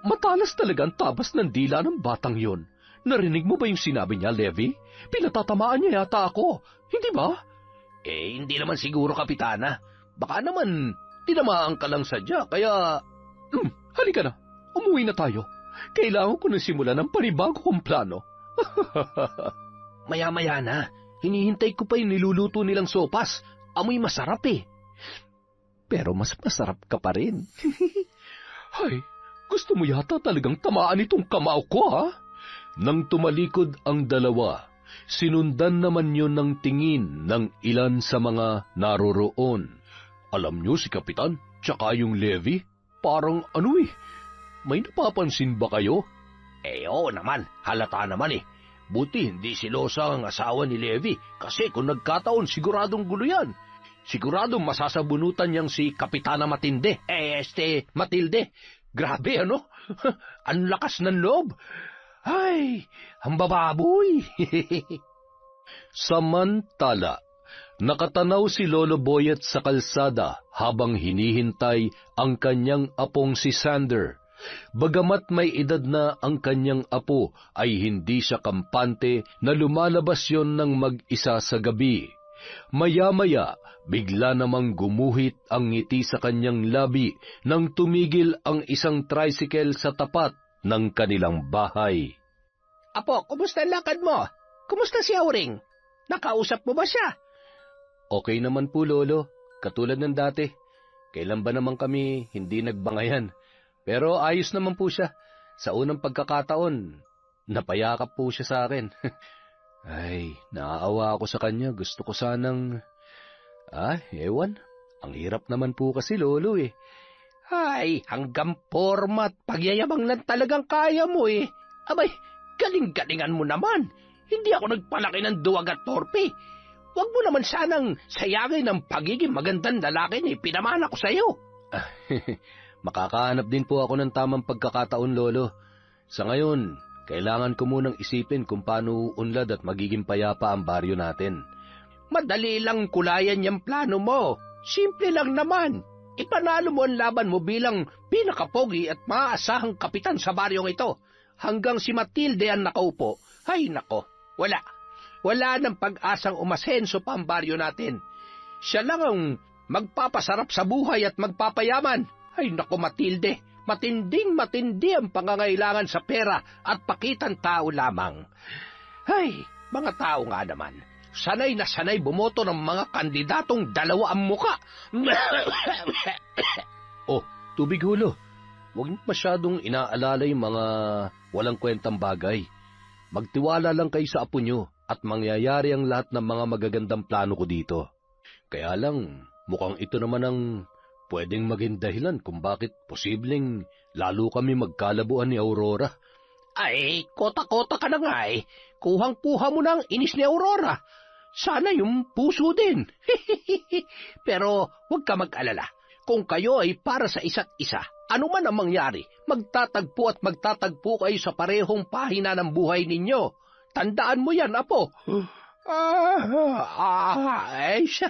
Speaker 4: matalas talaga ang tabas ng dila ng batang yon. Narinig mo ba yung sinabi niya, Levi? Pinatatamaan niya yata ako, hindi ba?
Speaker 2: Hindi naman siguro, Kapitana. Baka naman tinamaan ka lang sadya, kaya...
Speaker 4: Halika na, umuwi na tayo. Kailangan ko na simulan ng panibago kong plano.
Speaker 2: Maya-maya na. Hinihintay ko pa yung niluluto nilang sopas. Amoy masarap eh. Pero mas masarap ka pa rin.
Speaker 4: Ay, gusto mo yata talagang tamaan itong kamao ko, ha?
Speaker 1: Nang tumalikod ang dalawa, sinundan naman yun ng tingin ng ilan sa mga naroroon.
Speaker 4: Alam niyo si Kapitan, tsaka yung Levi, parang may napapansin ba kayo?
Speaker 2: Oo naman, halata naman eh. Buti hindi silosa ang asawa ni Levi kasi kung nagkataon siguradong gulo yan. Siguradong masasabunutan niyang si Kapitana Matinde. Matilde. Grabe ano? Ang lakas ng loob. Ay, ang bababoy.
Speaker 1: Samantala, nakatanaw si Lolo Boyet sa kalsada habang hinihintay ang kanyang apong si Sander. Bagamat may edad na ang kanyang apo, ay hindi siya kampante na lumalabas yon ng mag-isa sa gabi. Maya-maya, bigla namang gumuhit ang ngiti sa kanyang labi nang tumigil ang isang tricycle sa tapat ng kanilang bahay.
Speaker 3: Apo, kumusta ang lakad mo? Kumusta si Auring? Nakausap mo ba siya?
Speaker 2: Okay naman po, Lolo. Katulad ng dati. Kailan ba naman kami hindi nagbangayan? Pero ayos naman po siya. sa unang pagkakataon, napayakap po siya sa akin. Ay, naaawa ako sa kanya. Gusto ko sanang... ewan. Ang hirap naman po kasi, Lolo eh.
Speaker 3: Ay, hanggang format, pagyayabang lang talagang kaya mo eh. Abay, galing-galingan mo naman. Hindi ako nagpalaki ng duwag at torpe. Huwag mo naman sanang sayangin ang pagiging magandang lalaki na ipinamana ko sa'yo.
Speaker 2: Makakahanap din po ako ng tamang pagkakataon, Lolo. Sa ngayon, kailangan ko munang isipin kung paano unlad at magiging payapa ang baryo natin.
Speaker 3: Madali lang kulayan yung plano mo. Simple lang naman. Ipanalo mo ang laban mo bilang pinakapogi at maaasahang kapitan sa baryong ito. Hanggang si Matilde ang nakaupo. Ay nako, wala. Wala ng pag-asang umasenso pa ang baryo natin. Siya lang ang magpapasarap sa buhay at magpapayaman. Ay nako, Matilde, matinding-matindi ang pangangailangan sa pera at pakitang tao lamang. Ay, mga tao nga naman, sanay na sanay bumoto ng mga kandidatong dalawa ang muka.
Speaker 2: Oh, tubig, Hulo. Huwag niyo masyadong inaalala yung mga walang kwentang bagay. Magtiwala lang kayo sa apo niyo at mangyayari ang lahat ng mga magagandang plano ko dito. Kaya lang, mukhang ito naman ang pwedeng maging dahilan kung bakit posibleng lalo kami magkalabuan ni Aurora.
Speaker 3: Ay, kota-kota ka na nga eh. Kuhang-kuha mo na ang inis ni Aurora. Sana yung puso din. Pero huwag ka mag-alala. Kung kayo ay para sa isa't isa, ano man ang mangyari, magtatagpo at magtatagpo kayo sa parehong pahina ng buhay ninyo. Tandaan mo yan, apo. Siya.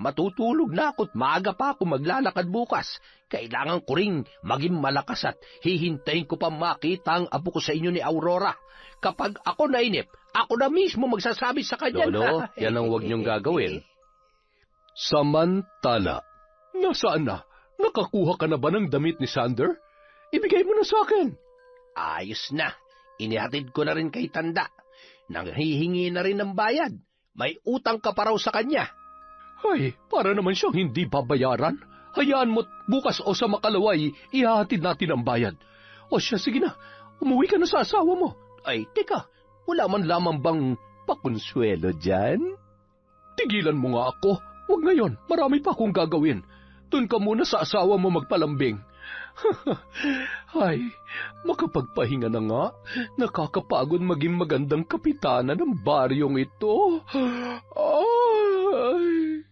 Speaker 3: Matutulog na ako't maaga pa ako maglalakad bukas. Kailangan ko ring maging malakas at hihintayin ko pa makita ang apo ko sa inyo ni Aurora. Kapag ako nainip, ako na mismo magsasabi sa kanya.
Speaker 2: Lolo, yan ang huwag niyong gagawin.
Speaker 4: Samantala, nasaan na? Nakakuha ka na ba ng damit ni Sander? Ibigay mo na sa akin.
Speaker 3: Ayos na. Inihatid ko na rin kay Tanda. Nanghihingi na rin ng bayad. May utang ka pa raw sa kanya.
Speaker 4: Ay, para naman siyang hindi babayaran. Hayaan mo't bukas o sa makalaway, ihahatid natin ang bayad. O siya, sige na. Umuwi ka na sa asawa mo.
Speaker 3: Ay, teka. Wala man lamang bang pakonsuelo dyan?
Speaker 4: Tigilan mo nga ako. Huwag ngayon. Marami pa akong gagawin. Doon ka muna sa asawa mo magpalambing. Ay, makapagpahinga na nga. Nakakapagod maging magandang kapitana ng baryong ito. Ay.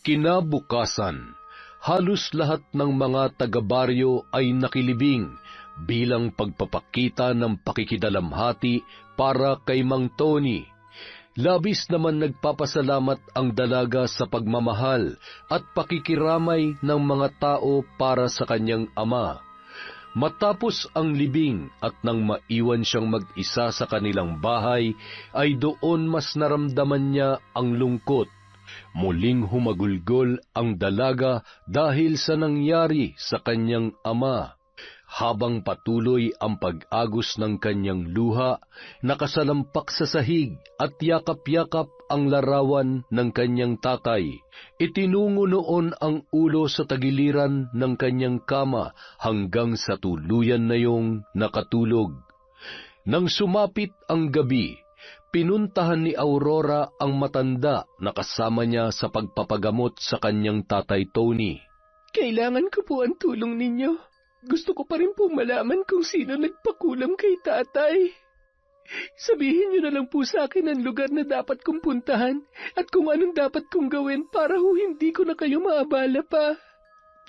Speaker 1: Kinabukasan, halos lahat ng mga taga-baryo ay nakilibing bilang pagpapakita ng pakikidalamhati para kay Mang Tony. Labis naman nagpapasalamat ang dalaga sa pagmamahal at pakikiramay ng mga tao para sa kanyang ama. Matapos ang libing at nang maiwan siyang mag-isa sa kanilang bahay, ay doon mas naramdaman niya ang lungkot. Muling humagulgol ang dalaga dahil sa nangyari sa kanyang ama. Habang patuloy ang pag-agos ng kanyang luha, nakasalampak sa sahig at yakap-yakap ang larawan ng kanyang tatay. Itinungo noon ang ulo sa tagiliran ng kanyang kama hanggang sa tuluyan na yung nakatulog. Nang sumapit ang gabi, pinuntahan ni Aurora ang matanda na kasama niya sa pagpapagamot sa kanyang tatay Tony.
Speaker 3: Kailangan ko po ang tulong ninyo. Gusto ko pa rin po malaman kung sino nagpakulam kay tatay. Sabihin niyo na lang po sa akin ang lugar na dapat kong puntahan at kung anong dapat kong gawin para hindi ko na kayo maabala pa.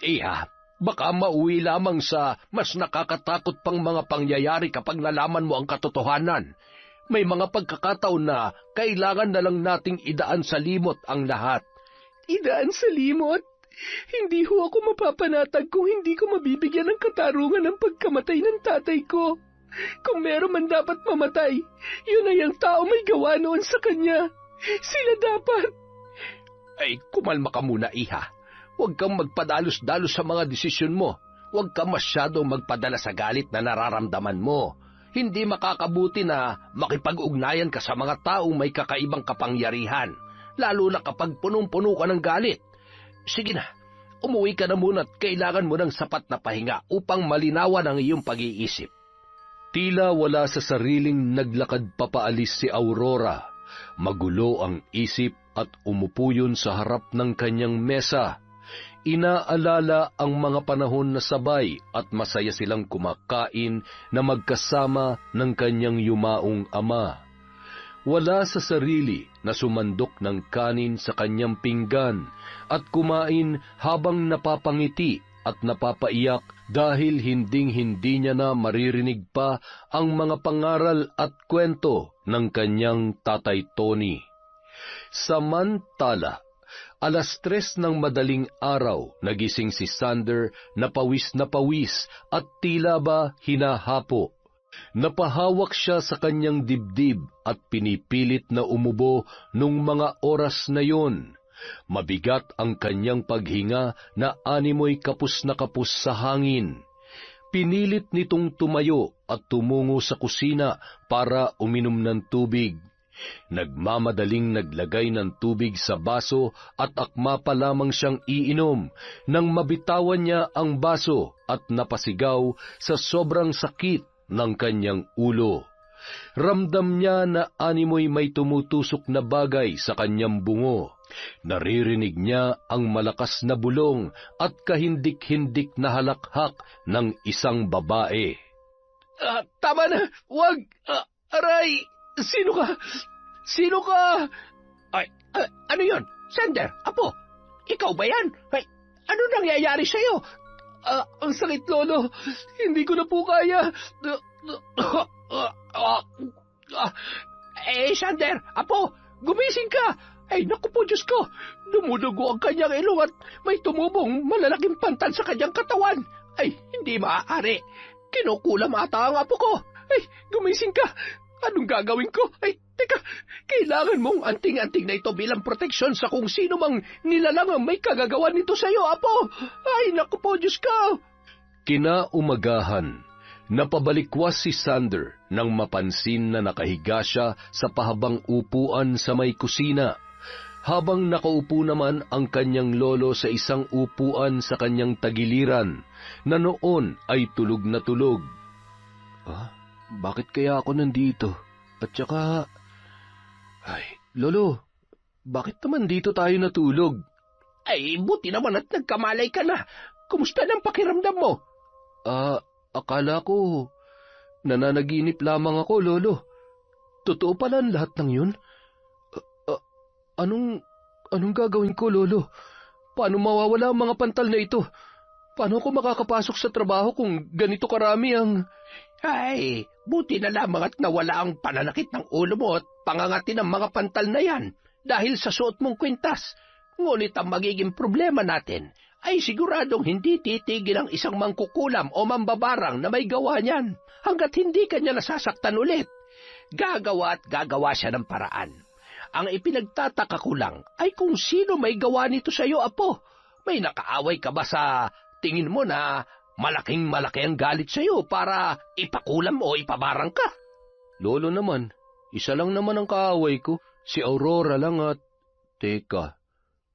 Speaker 2: Iha, baka mauwi lamang sa mas nakakatakot pang mga pangyayari kapag nalaman mo ang katotohanan. May mga pagkakataon na kailangan na lang nating idaan sa limot ang lahat.
Speaker 3: Idaan sa limot? Hindi ho ako mapapanatag kung hindi ko mabibigyan ng katarungan ng pagkamatay ng tatay ko. Kung meron man dapat mamatay, yun ay ang tao may gawa noon sa kanya. Sila dapat.
Speaker 2: Ay, kumalma ka muna, Iha. Huwag kang magpadalos-dalos sa mga desisyon mo. Huwag kang masyadong magpadala sa galit na nararamdaman mo. Hindi makakabuti na makipag-ugnayan ka sa mga taong may kakaibang kapangyarihan, lalo na kapag punong-puno ka ng galit. Sige na, umuwi ka na muna at kailangan mo ng sapat na pahinga upang malinawan ang iyong pag-iisip.
Speaker 1: Tila wala sa sariling naglakad papaalis si Aurora. Magulo ang isip at umupo yun sa harap ng kanyang mesa. Inaalala ang mga panahon na sabay at masaya silang kumakain na magkasama ng kanyang yumaong ama. Wala sa sarili na sumandok ng kanin sa kanyang pinggan at kumain habang napapangiti at napapaiyak dahil hinding-hindi niya na maririnig pa ang mga pangaral at kwento ng kanyang tatay Tony. Samantala, 3:00 ng madaling araw, nagising si Sander na pawis at tila ba hinahapo. Napahawak siya sa kanyang dibdib at pinipilit na umubo nung mga oras na yon. Mabigat ang kanyang paghinga na animoy kapus na kapus sa hangin. Pinilit nitong tumayo at tumungo sa kusina para uminom ng tubig. Nagmamadaling naglagay ng tubig sa baso at akma pa lamang siyang iinom nang mabitawan niya ang baso at napasigaw sa sobrang sakit ng kanyang ulo. Ramdam niya na animoy may tumutusok na bagay sa kanyang bungo. Naririnig niya ang malakas na bulong at kahindik-hindik na halakhak ng isang babae.
Speaker 4: Tama na! Wag! Aray! Sino ka? Sino ka?
Speaker 3: Ay, ano yon? Sander, apo, ikaw ba yan? Ay, ano nangyayari sa'yo?
Speaker 4: Ang sakit, Lolo. Hindi ko na po kaya.
Speaker 3: Sander, apo, gumising ka! Ay, naku po, Diyos ko! Dumudugo ang kanyang ilong at may tumubong malalaking pantal sa kanyang katawan. Ay, hindi maaari. Kinukulam ata ang apo ko.
Speaker 4: Ay, gumising ka! Anong gagawin ko? Ay, teka, kailangan mong anting-anting na ito bilang proteksyon sa kung sino mang nilalang ang may kagagawan nito sa iyo, apo. Ay, naku po, Diyos ko!
Speaker 1: Kinaumagahan, napabalikwas si Sander nang mapansin na nakahiga siya sa pahabang upuan sa may kusina, habang nakaupo naman ang kanyang lolo sa isang upuan sa kanyang tagiliran, na noon ay tulog na tulog. Bakit kaya ako nandito? At saka... Lolo, bakit naman dito tayo natulog?
Speaker 3: Ay, buti naman at nagkamalay ka na. Kumusta ng pakiramdam mo?
Speaker 1: Akala ko nananaginip lamang ako, Lolo. Totoo pala ang lahat ng yun? Anong gagawin ko, Lolo? Paano mawawala ang mga pantal na ito? Paano ako makakapasok sa trabaho kung ganito karami ang...
Speaker 3: Ay, buti na lamang at nawala ang pananakit ng ulo mo at pangangatin ng mga pantal na yan dahil sa suot mong kwintas. Ngunit ang magiging problema natin ay siguradong hindi titigil ang isang mangkukulam o mambabarang na may gawa niyan hanggat hindi kanya nasasaktan ulit. Gagawa at gagawa siya ng paraan. Ang ipinagtataka ko lang ay kung sino may gawa nito sa iyo, apo. May nakaaway ka ba sa tingin mo na malaking-malaki ang galit sa iyo para ipakulam o ipabarang ka?
Speaker 1: Lolo naman, isa lang naman ang kaaway ko, si Aurora lang at... Teka,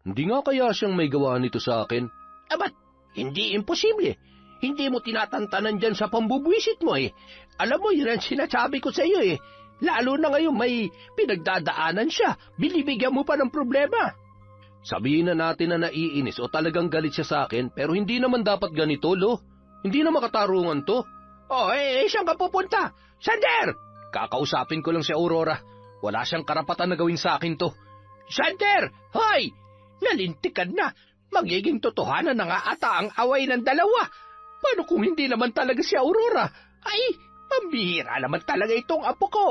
Speaker 1: hindi nga kaya siyang may gawa nito sa akin?
Speaker 3: Ba't hindi imposible? Hindi mo tinatantanan dyan sa pambubwisit mo eh. Alam mo, yun ang sinasabi ko sa iyo eh. Lalo na ngayon may pinagdadaanan siya, binibigyan mo pa ng problema.
Speaker 1: Sabihin na natin na naiinis o talagang galit siya sa akin, pero hindi naman dapat ganito, Lo. Hindi na makatarungan to.
Speaker 3: Saan ka pupunta? Sander!
Speaker 1: Kakausapin ko lang si Aurora. Wala siyang karapatan na gawin sa akin to.
Speaker 3: Sander! Hoy! Nalintikan na. Magiging totohanan na nga ata ang away ng dalawa. Paano kung hindi naman talaga si Aurora? Ay, pambihira naman talaga itong apo ko.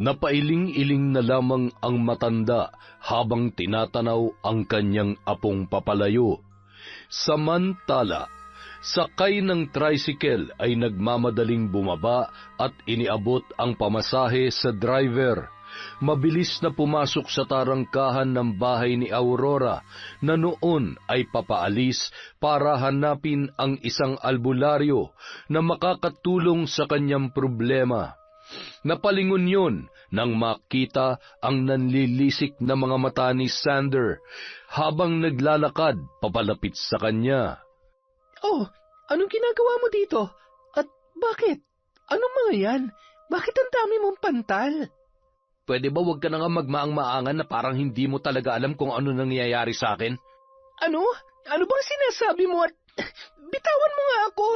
Speaker 1: Napailing-iling na lamang ang matanda habang tinatanaw ang kanyang apong papalayo. Samantala, sakay ng tricycle ay nagmamadaling bumaba at iniabot ang pamasahe sa driver. Mabilis na pumasok sa tarangkahan ng bahay ni Aurora na noon ay papaalis para hanapin ang isang albularyo na makakatulong sa kanyang problema. Napalingon yun nang makita ang nanlilisik na mga mata ni Sander habang naglalakad papalapit sa kanya.
Speaker 4: Anong ginagawa mo dito? At bakit?
Speaker 3: mga yan? Bakit ang dami mong pantal?
Speaker 2: Pwede ba wag ka na nga magmaang-maangan na parang hindi mo talaga alam kung ano nangyayari sa akin?
Speaker 3: Ano? Ano bang sinasabi mo at bitawan mo nga ako?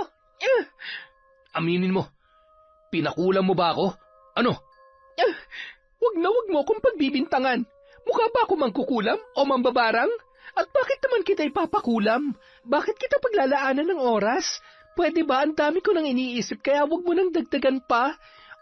Speaker 2: Aminin mo, pinakulam mo ba ako? Ano?
Speaker 3: Wag mo akong pagbibintangan. Mukha ba ako mangkukulam o mambabarang? At bakit naman kita ipapakulam? Bakit kita paglalaanan ng oras? Pwede ba ang dami ko nang iniisip kaya wag mo nang dagdagan pa?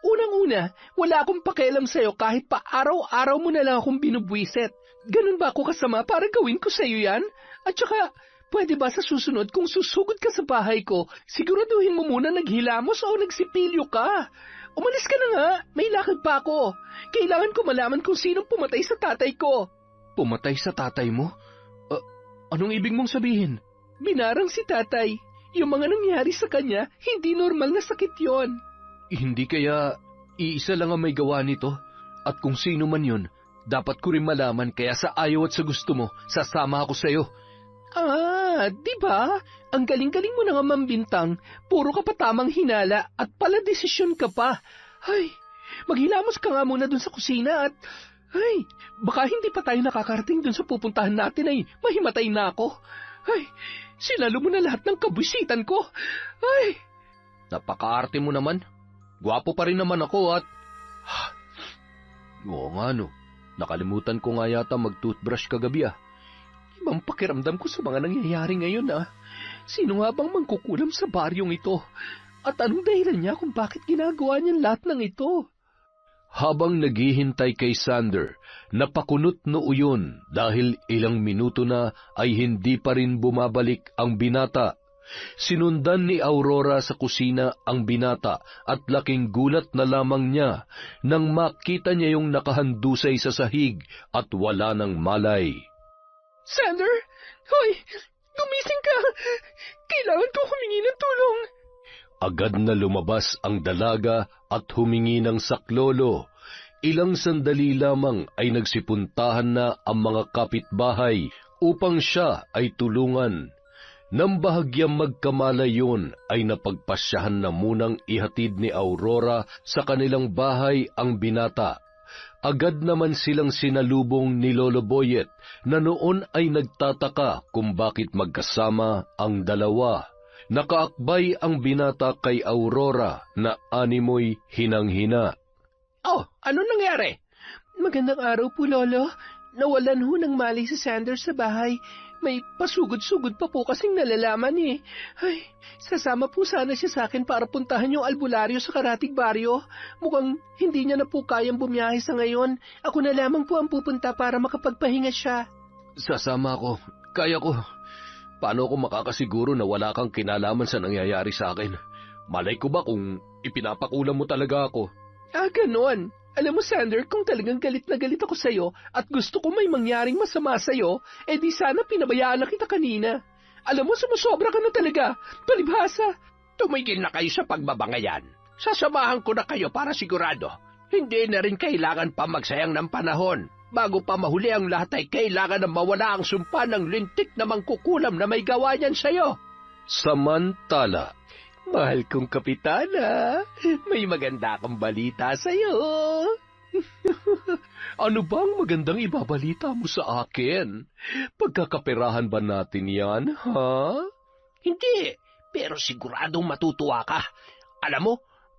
Speaker 3: Unang-una, wala akong pakialam sa'yo kahit pa araw-araw mo na lang akong binubwisit. Ganun ba ako kasama para gawin ko sa'yo yan? At saka, pwede ba sa susunod kung susugod ka sa bahay ko, siguraduhin mo muna naghilamos o nagsipilyo ka? Umalis ka na nga, may lakad pa ako. Kailangan ko malaman kung sinong pumatay sa tatay ko.
Speaker 2: Pumatay sa tatay mo? Anong ibig mong sabihin?
Speaker 3: Binarang si tatay. Yung mga nangyari sa kanya, hindi normal na sakit yon.
Speaker 2: Hindi kaya iisa lang ang may gawa nito? At kung sino man yun, dapat ko rin malaman kaya sa ayaw at sa gusto mo, sasama ako sa'yo.
Speaker 3: Di ba? Ang galing-galing mo na nga mambintang, puro ka pa tamang hinala at pala desisyon ka pa. Ay, maghilamos ka nga muna dun sa kusina at... Ay, baka hindi pa tayo nakakarating dun sa pupuntahan natin ay mahimatay na ako. Ay, sinalo mo na lahat ng kabwisitan ko. Ay!
Speaker 2: Napakaarte mo naman. Gwapo pa rin naman ako at... Oo nga no, nakalimutan ko nga yata mag-toothbrush kagabi
Speaker 3: Ibang pakiramdam ko sa mga nangyayari ngayon Sino nga bang mangkukulam sa baryong ito? At anong dahilan niya kung bakit ginagawa niya lahat ng ito?
Speaker 1: Habang naghihintay kay Sander, napakunot noo yun dahil ilang minuto na ay hindi pa rin bumabalik ang binata. Sinundan ni Aurora sa kusina ang binata at laking gulat na lamang niya nang makita niya yung nakahandusay sa sahig at wala ng malay.
Speaker 3: Sander! Hoy! Gumising ka! Kailangan ko humingi ng tulong!
Speaker 1: Agad na lumabas ang dalaga at humingi ng saklolo. Ilang sandali lamang ay nagsipuntahan na ang mga kapitbahay upang siya ay tulungan. Nang bahagyang magkamalay yun ay napagpasyahan na munang ihatid ni Aurora sa kanilang bahay ang binata. Agad naman silang sinalubong ni Lolo Boyet na noon ay nagtataka kung bakit magkasama ang dalawa. Nakaakbay ang binata kay Aurora na animoy hinang-hina.
Speaker 3: Oh, ano nangyari? Magandang araw po, Lolo. Nawalan ho ng malay si Sander sa bahay. May pasugod-sugod pa po kasing nalalaman Ay, sasama po sana siya sa akin para puntahan yung albularyo sa Karatig Baryo. Mukhang hindi niya na po kayang bumiyahe sa ngayon. Ako na lamang po ang pupunta para makapagpahinga siya.
Speaker 1: Sasama ako. Kaya ko. Paano ako makakasiguro na wala kang kinalaman sa nangyayari sa akin? Malay ko ba kung ipinapakulam mo talaga ako?
Speaker 3: Ganon. Alam mo, Sander, kung talagang galit na galit ako sa'yo at gusto ko may mangyaring masama sa'yo, di sana pinabayaan na kita kanina. Alam mo, sumusobra ka na talaga. Palibhasa.
Speaker 5: Tumigil na kayo sa pagbabangayan. Sasamahan ko na kayo para sigurado. Hindi na rin kailangan pa magsayang ng panahon. Bago pa mahuli ang lahat ay kailangan na mawala ang sumpa ng lintik na mangkukulam na may gawa niyan sa'yo.
Speaker 1: Samantala,
Speaker 3: mahal kong kapitana, may maganda akong balita sa'yo.
Speaker 1: Ano bang magandang ibabalita mo sa akin? Pagkakaperahan ba natin yan, ha?
Speaker 5: Hindi, pero siguradong matutuwa ka. Alam mo,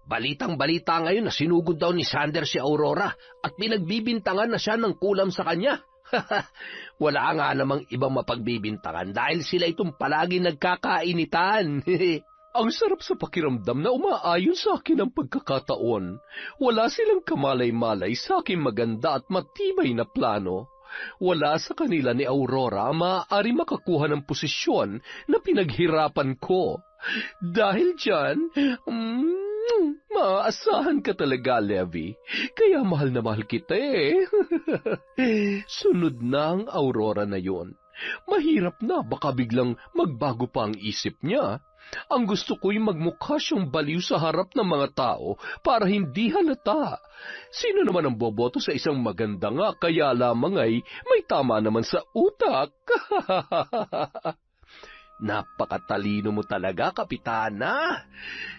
Speaker 5: balitang-balita ngayon na sinugod daw ni Sander si Aurora at pinagbibintangan na siya ng kulam sa kanya. Wala nga namang ibang mapagbibintangan dahil sila itong palagi nagkakainitan.
Speaker 1: Ang sarap sa pakiramdam na umaayon sa akin ang pagkakataon. Wala silang kamalay-malay sa aking maganda at matibay na plano. Wala sa kanila ni Aurora maaari makakuha ng posisyon na pinaghirapan ko. Dahil dyan, maaasahan ka talaga, Levi. Kaya mahal na mahal kita Sunod na ang Aurora na yon. Mahirap na baka biglang magbago pa ang isip niya. Ang gusto ko'y magmukha siyang baliw sa harap ng mga tao para hindi halata. Sino naman ang boboto sa isang maganda nga kaya lamang ay may tama naman sa utak?
Speaker 5: Napakatalino mo talaga, Kapitana.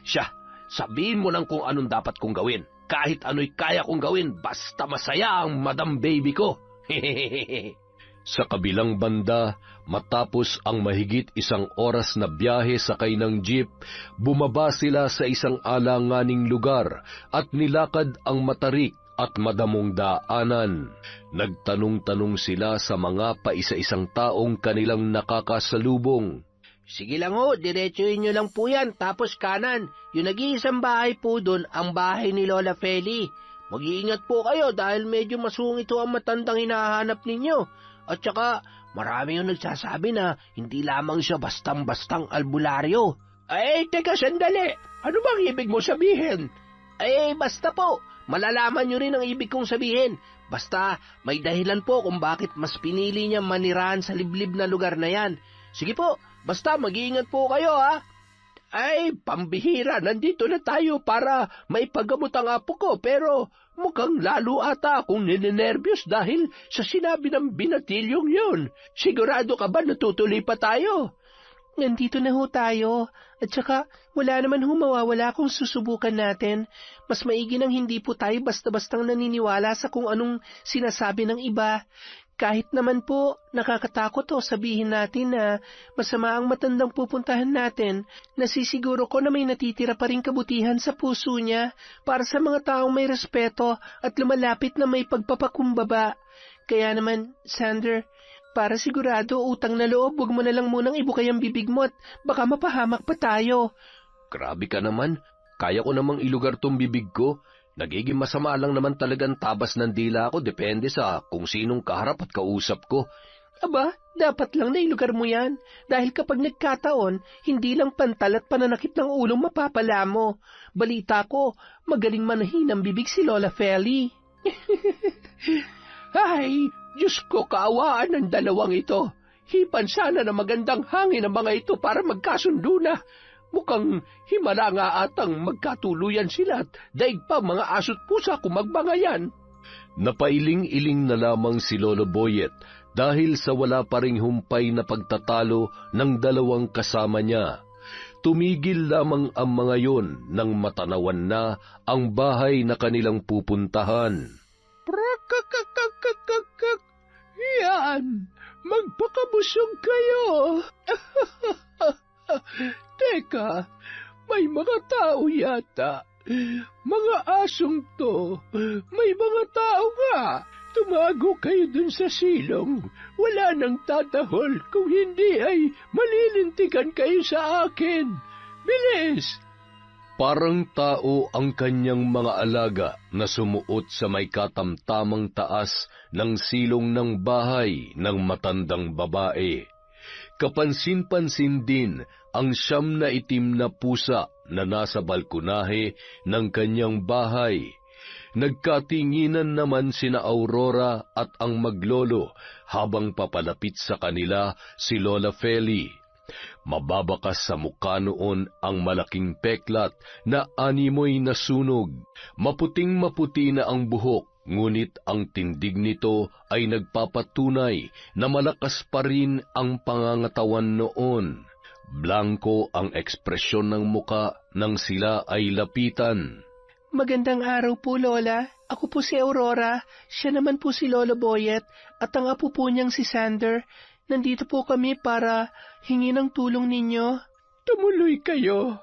Speaker 5: Siya, Sabihin mo lang kung anong dapat kong gawin. Kahit ano'y kaya kong gawin, basta masaya ang Madam Baby ko.
Speaker 1: Sa kabilang banda, matapos ang mahigit 1 oras na biyahe sakay ng jeep, bumaba sila sa isang alanganing lugar at nilakad ang matarik at madamong daanan. Nagtanong-tanong sila sa mga paisa-isang taong kanilang nakakasalubong.
Speaker 5: Sige lang ho, diretsuhin nyo lang po yan, tapos kanan. Yung nag-iisang bahay po doon, ang bahay ni Lola Feli. Mag-iingat po kayo dahil medyo masungit ho ang matandang hinahanap ninyo. At saka, marami yung nagsasabi na hindi lamang siya bastang-bastang albularyo. Ay, teka sandali. Ano bang ibig mo sabihin? Ay, basta po. Malalaman nyo rin ang ibig kong sabihin. Basta, may dahilan po kung bakit mas pinili niya manirahan sa liblib na lugar na yan. Sige po, basta mag-iingat po kayo ha. Ay, pambihira, nandito na tayo para maipagamot ang apo ko, pero mukhang lalo ata akong ninenervyos dahil sa sinabi ng binatilyong yun. Sigurado ka ba natutuloy pa tayo?
Speaker 3: Nandito na ho tayo. At saka, wala naman ho mawawala kung susubukan natin. Mas maigi nang hindi po tayo basta-bastang naniniwala sa kung anong sinasabi ng iba. Kahit naman po, nakakatakot o sabihin natin na masama ang matandang pupuntahan natin, nasisiguro ko na may natitira pa rin kabutihan sa puso niya para sa mga taong may respeto at lumalapit na may pagpapakumbaba. Kaya naman, Sander, para sigurado utang na loob, huwag mo na lang munang ibukay ang bibig mo at baka mapahamak pa tayo.
Speaker 1: Grabe ka naman, kaya ko namang ilugar tong bibig ko. Nagiging masama lang naman talagang tabas ng dila ko, depende sa kung sinong kaharap at kausap ko.
Speaker 3: Aba, dapat lang na ilugar mo yan. Dahil kapag nagkataon, hindi lang pantal at pananakit ng ulong mapapala mo. Balita ko, magaling manahin ang bibig si Lola Feli.
Speaker 5: Ay, Diyos ko, kaawaan ng dalawang ito. Hipan sana na magandang hangin ang mga ito para magkasundo na. Mukhang himala nga atang magkatuluyan sila at daig pa mga aso't pusa kung magbangayan.
Speaker 1: Napailing-iling na lamang si Lolo Boyet dahil sa wala pa ring humpay na pagtatalo ng dalawang kasama niya. Tumigil lamang ang mga yon nang matanawan na ang bahay na kanilang pupuntahan.
Speaker 4: Prakakakakakakak! Yan! Magpakabusog kayo! Teka, may mga tao yata. Mga asong to, may mga tao nga. Tumago kayo dun sa silong. Wala nang tatahol, kung hindi ay malilintikan kayo sa akin. Bilis!
Speaker 1: Parang tao ang kanyang mga alaga na sumuot sa may katamtamang taas ng silong ng bahay ng matandang babae. Kapansin-pansin din ang 9 na itim na pusa na nasa balkonahe ng kanyang bahay. Nagkatinginan naman sina Aurora at ang maglolo habang papalapit sa kanila si Lola Feli. Mababakas sa mukha noon ang malaking peklat na animoy nasunog. Maputing-maputi na ang buhok, ngunit ang tindig nito ay nagpapatunay na malakas pa rin ang pangangatawan noon. Blanko ang ekspresyon ng muka nang sila ay lapitan.
Speaker 3: Magandang araw po, Lola. Ako po si Aurora. Siya naman po si Lolo Boyet at ang apo po niyang si Sander. Nandito po kami para hingi ng tulong ninyo.
Speaker 4: Tumuloy kayo.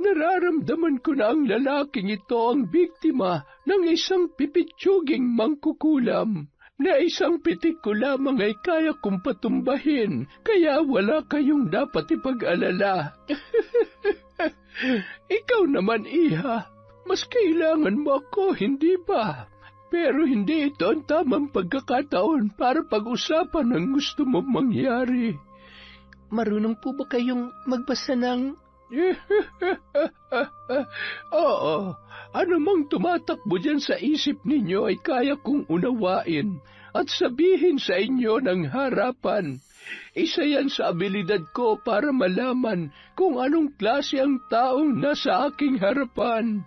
Speaker 4: Nararamdaman ko na ang lalaking ito ang biktima ng isang pipitsuging mangkukulam. Na isang pitik ko lamang ay kaya kong patumbahin, kaya wala kayong dapat ipag-alala. Ikaw naman, Iha, mas kailangan mo ako, hindi ba? Pero hindi ito ang tamang pagkakataon para pag-usapan ang gusto mong mangyari.
Speaker 3: Marunong po ba kayong magbasa ng...
Speaker 4: Oo, anumang tumatakbo dyan sa isip ninyo ay kaya kong unawain at sabihin sa inyo ng harapan. Isa yan sa abilidad ko para malaman kung anong klase ang taong nasa aking harapan.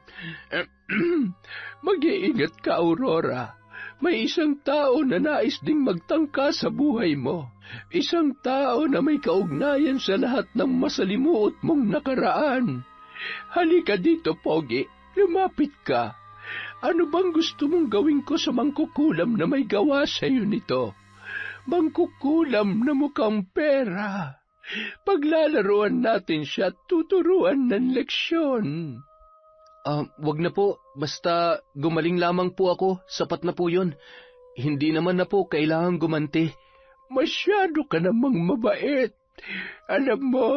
Speaker 4: Mag-iingat ka, Aurora. May isang tao na nais ding magtangka sa buhay mo. Isang tao na may kaugnayan sa lahat ng masalimuot mong nakaraan. Halika dito, Pogi. Lumapit ka. Ano bang gusto mong gawin ko sa mangkukulam na may gawa sa iyo nito? Mangkukulam na mukhang pera. Paglalaruan natin siya at tuturuan ng leksyon.
Speaker 2: Wag na po. Basta gumaling lamang po ako. Sapat na po yun. Hindi naman na po kailangan gumanti.
Speaker 4: Masyado ka namang mabait. Alam mo,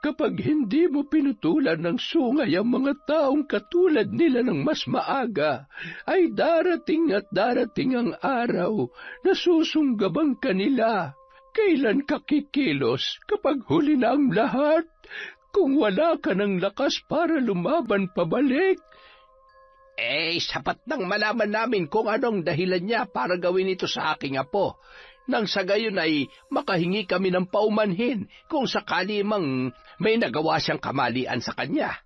Speaker 4: kapag hindi mo pinutulan ng sungay ang mga taong katulad nila ng mas maaga, ay darating at darating ang araw na susunggabang kanila. Kailan ka kikilos kapag huli na ang lahat? Kung wala ka ng lakas para lumaban pabalik?
Speaker 5: Sapat nang malaman namin kung anong dahilan niya para gawin ito sa aking apo. Nang sa gayon ay makahingi kami ng paumanhin kung sakali mang may nagawa siyang kamalian sa kanya.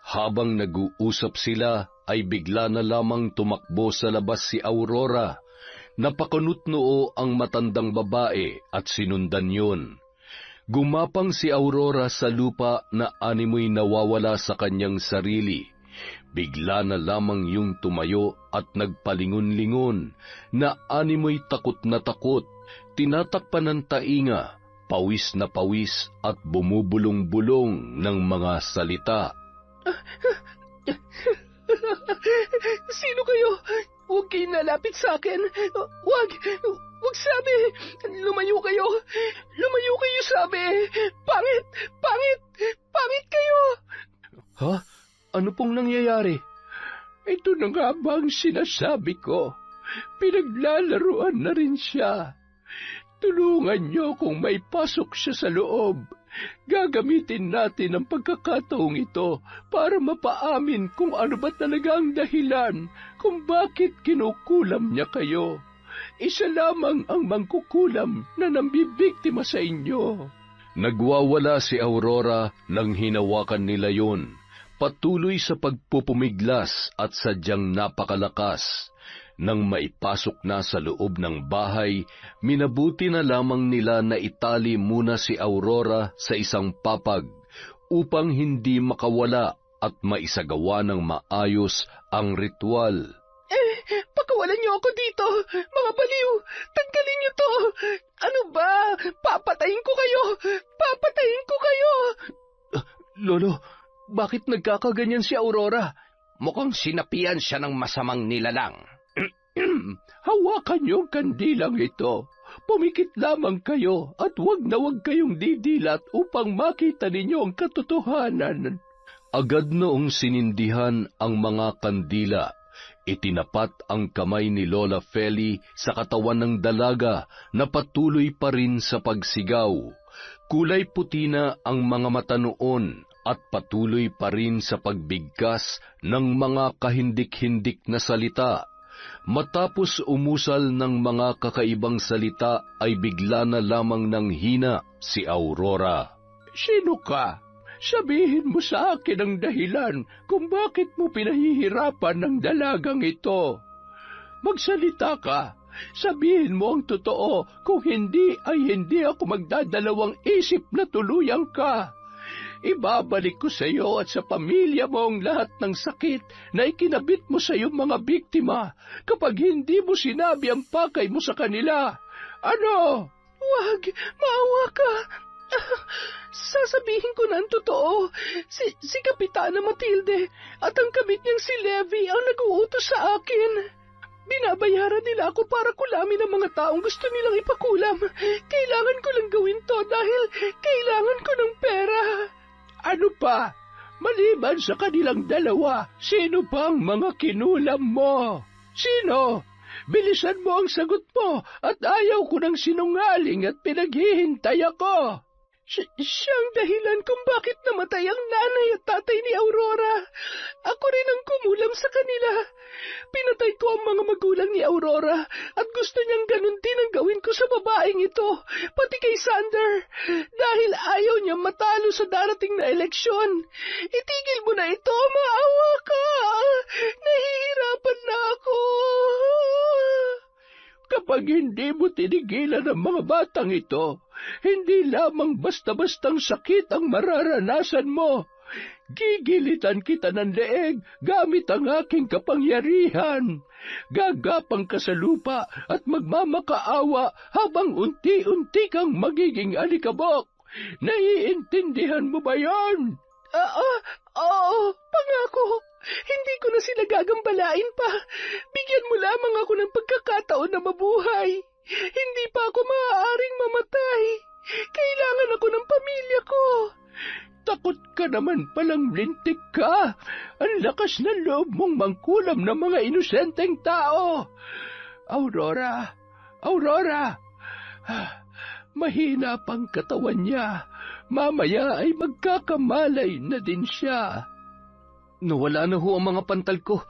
Speaker 1: Habang nag-uusap sila, ay bigla na lamang tumakbo sa labas si Aurora. Napakunot-noo ang matandang babae at sinundan yun. Gumapang si Aurora sa lupa na animoy nawawala sa kanyang sarili. Bigla na lamang yung tumayo at nagpalingon-lingon na animoy takot na takot, tinatakpan ng tainga, pawis na pawis at bumubulong-bulong ng mga salita.
Speaker 3: Sino kayo? Huwag kayo nalapit sa akin. Huwag sabi. Lumayo kayo. Lumayo kayo, sabi. Pangit kayo.
Speaker 2: Ha? Ano pong nangyayari?
Speaker 4: Ito na nga ba ang sinasabi ko? Pinaglalaruan na rin siya. Tulungan niyo kung may pasok siya sa loob. Gagamitin natin ang pagkakataong ito para mapaamin kung ano ba talaga ang dahilan kung bakit kinukulam niya kayo. Isa lamang ang mangkukulam na nambibiktima sa inyo.
Speaker 1: Nagwawala si Aurora nang hinawakan nila yun. Patuloy sa pagpupumiglas at sadyang napakalakas. Nang maipasok na sa loob ng bahay, minabuti na lamang nila na itali muna si Aurora sa isang papag upang hindi makawala at maisagawa ng maayos ang ritual.
Speaker 3: Pakawalan niyo ako dito, mga baliw! Tanggalin niyo to! Ano ba? Papatayin ko kayo!
Speaker 2: Lolo, bakit nagkakaganyan si Aurora?
Speaker 5: Mukhang sinapian siya ng masamang nilalang.
Speaker 4: Hawakan niyo ang kandilang ito. Pumikit lamang kayo at wag kayong didilat upang makita ninyo ang katotohanan.
Speaker 1: Agad noong sinindihan ang mga kandila, itinapat ang kamay ni Lola Feli sa katawan ng dalaga na patuloy pa rin sa pagsigaw. Kulay puti na ang mga mata noon at patuloy pa rin sa pagbigkas ng mga kahindik-hindik na salita. Matapos umusal ng mga kakaibang salita ay bigla na lamang nanghina si Aurora.
Speaker 4: Sino ka? Sabihin mo sa akin ang dahilan kung bakit mo pinahihirapan ng dalagang ito. Magsalita ka. Sabihin mo ang totoo, kung hindi ay hindi ako magdadalawang isip na tuluyan ka. Ibabalik ko sa iyo at sa pamilya mo ang lahat ng sakit na ikinabit mo sa iyong mga biktima kapag hindi mo sinabi ang pakay mo sa kanila. Ano?
Speaker 3: Wag, maawa ka. Sasabihin ko na ang totoo. Si Kapitana Matilde at ang kabit niyang si Levi ang nag-uutos sa akin. Binabayaran nila ako para kulamin ang mga taong gusto nilang ipakulam. Kailangan ko lang gawin to dahil kailangan ko ng pera.
Speaker 4: Ano pa? Maliban sa kanilang dalawa, sino pa ang mga kinulam mo? Sino? Bilisan mo ang sagot mo at ayaw ko ng sinungaling at pinaghihintay ako.
Speaker 3: Siya ang dahilan kung bakit namatay ang nanay at tatay ni Aurora. Ako rin ang kumulam sa kanila. Pinatay ko ang mga magulang ni Aurora at gusto niyang ganun din ang gawin ko sa babaeng ito, pati kay Sander, dahil ayaw niya matalo sa darating na eleksyon. Itigil mo na ito, maawa ka. Nahihirapan na ako.
Speaker 4: Kapag hindi mo tinigilan ang mga batang ito, hindi lamang basta-bastang sakit ang mararanasan mo. Gigilitan kita ng leeg gamit ang aking kapangyarihan. Gagapang ka sa lupa at magmamakaawa habang unti-unti kang magiging alikabok. Naiintindihan mo ba yan?
Speaker 3: Oo, pangako. Hindi ko na sila gagambalain pa. Bigyan mo lamang ako ng pagkakataon na mabuhay. Hindi pa ako maaaring mamatay. Kailangan ako ng pamilya ko.
Speaker 4: Takot ka naman palang lintik ka. Ang lakas ng loob mong mangkulam ng mga inosenteng tao. Aurora! Mahina pang katawan niya. Mamaya ay magkakamalay na din siya.
Speaker 2: Nawala na ho ang mga pantal ko.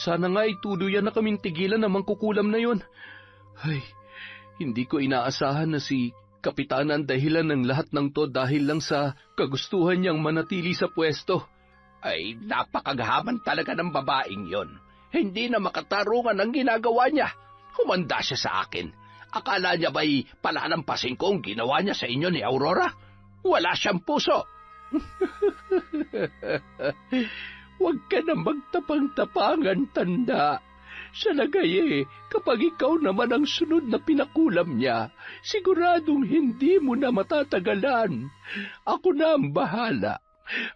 Speaker 2: Sana nga ay tuluyan na kaming tigilan ng mangkukulam na yon. Ay, hindi ko inaasahan na si Kapitana ang dahilan ng lahat ng to dahil lang sa kagustuhan niyang manatili sa pwesto.
Speaker 5: Ay, napakagahaman talaga ng babaeng yon. Hindi na makatarungan ang ginagawa niya. Humanda siya sa akin. Akala niya ba'y palalampasin ko ang ginawa niya sa inyo ni Aurora? Wala siyang puso.
Speaker 4: Huwag ka na magtapang-tapangan, tanda. Sa lagay kapag ikaw naman ang sunod na pinakulam niya, siguradong hindi mo na matatagalan. Ako na ang bahala.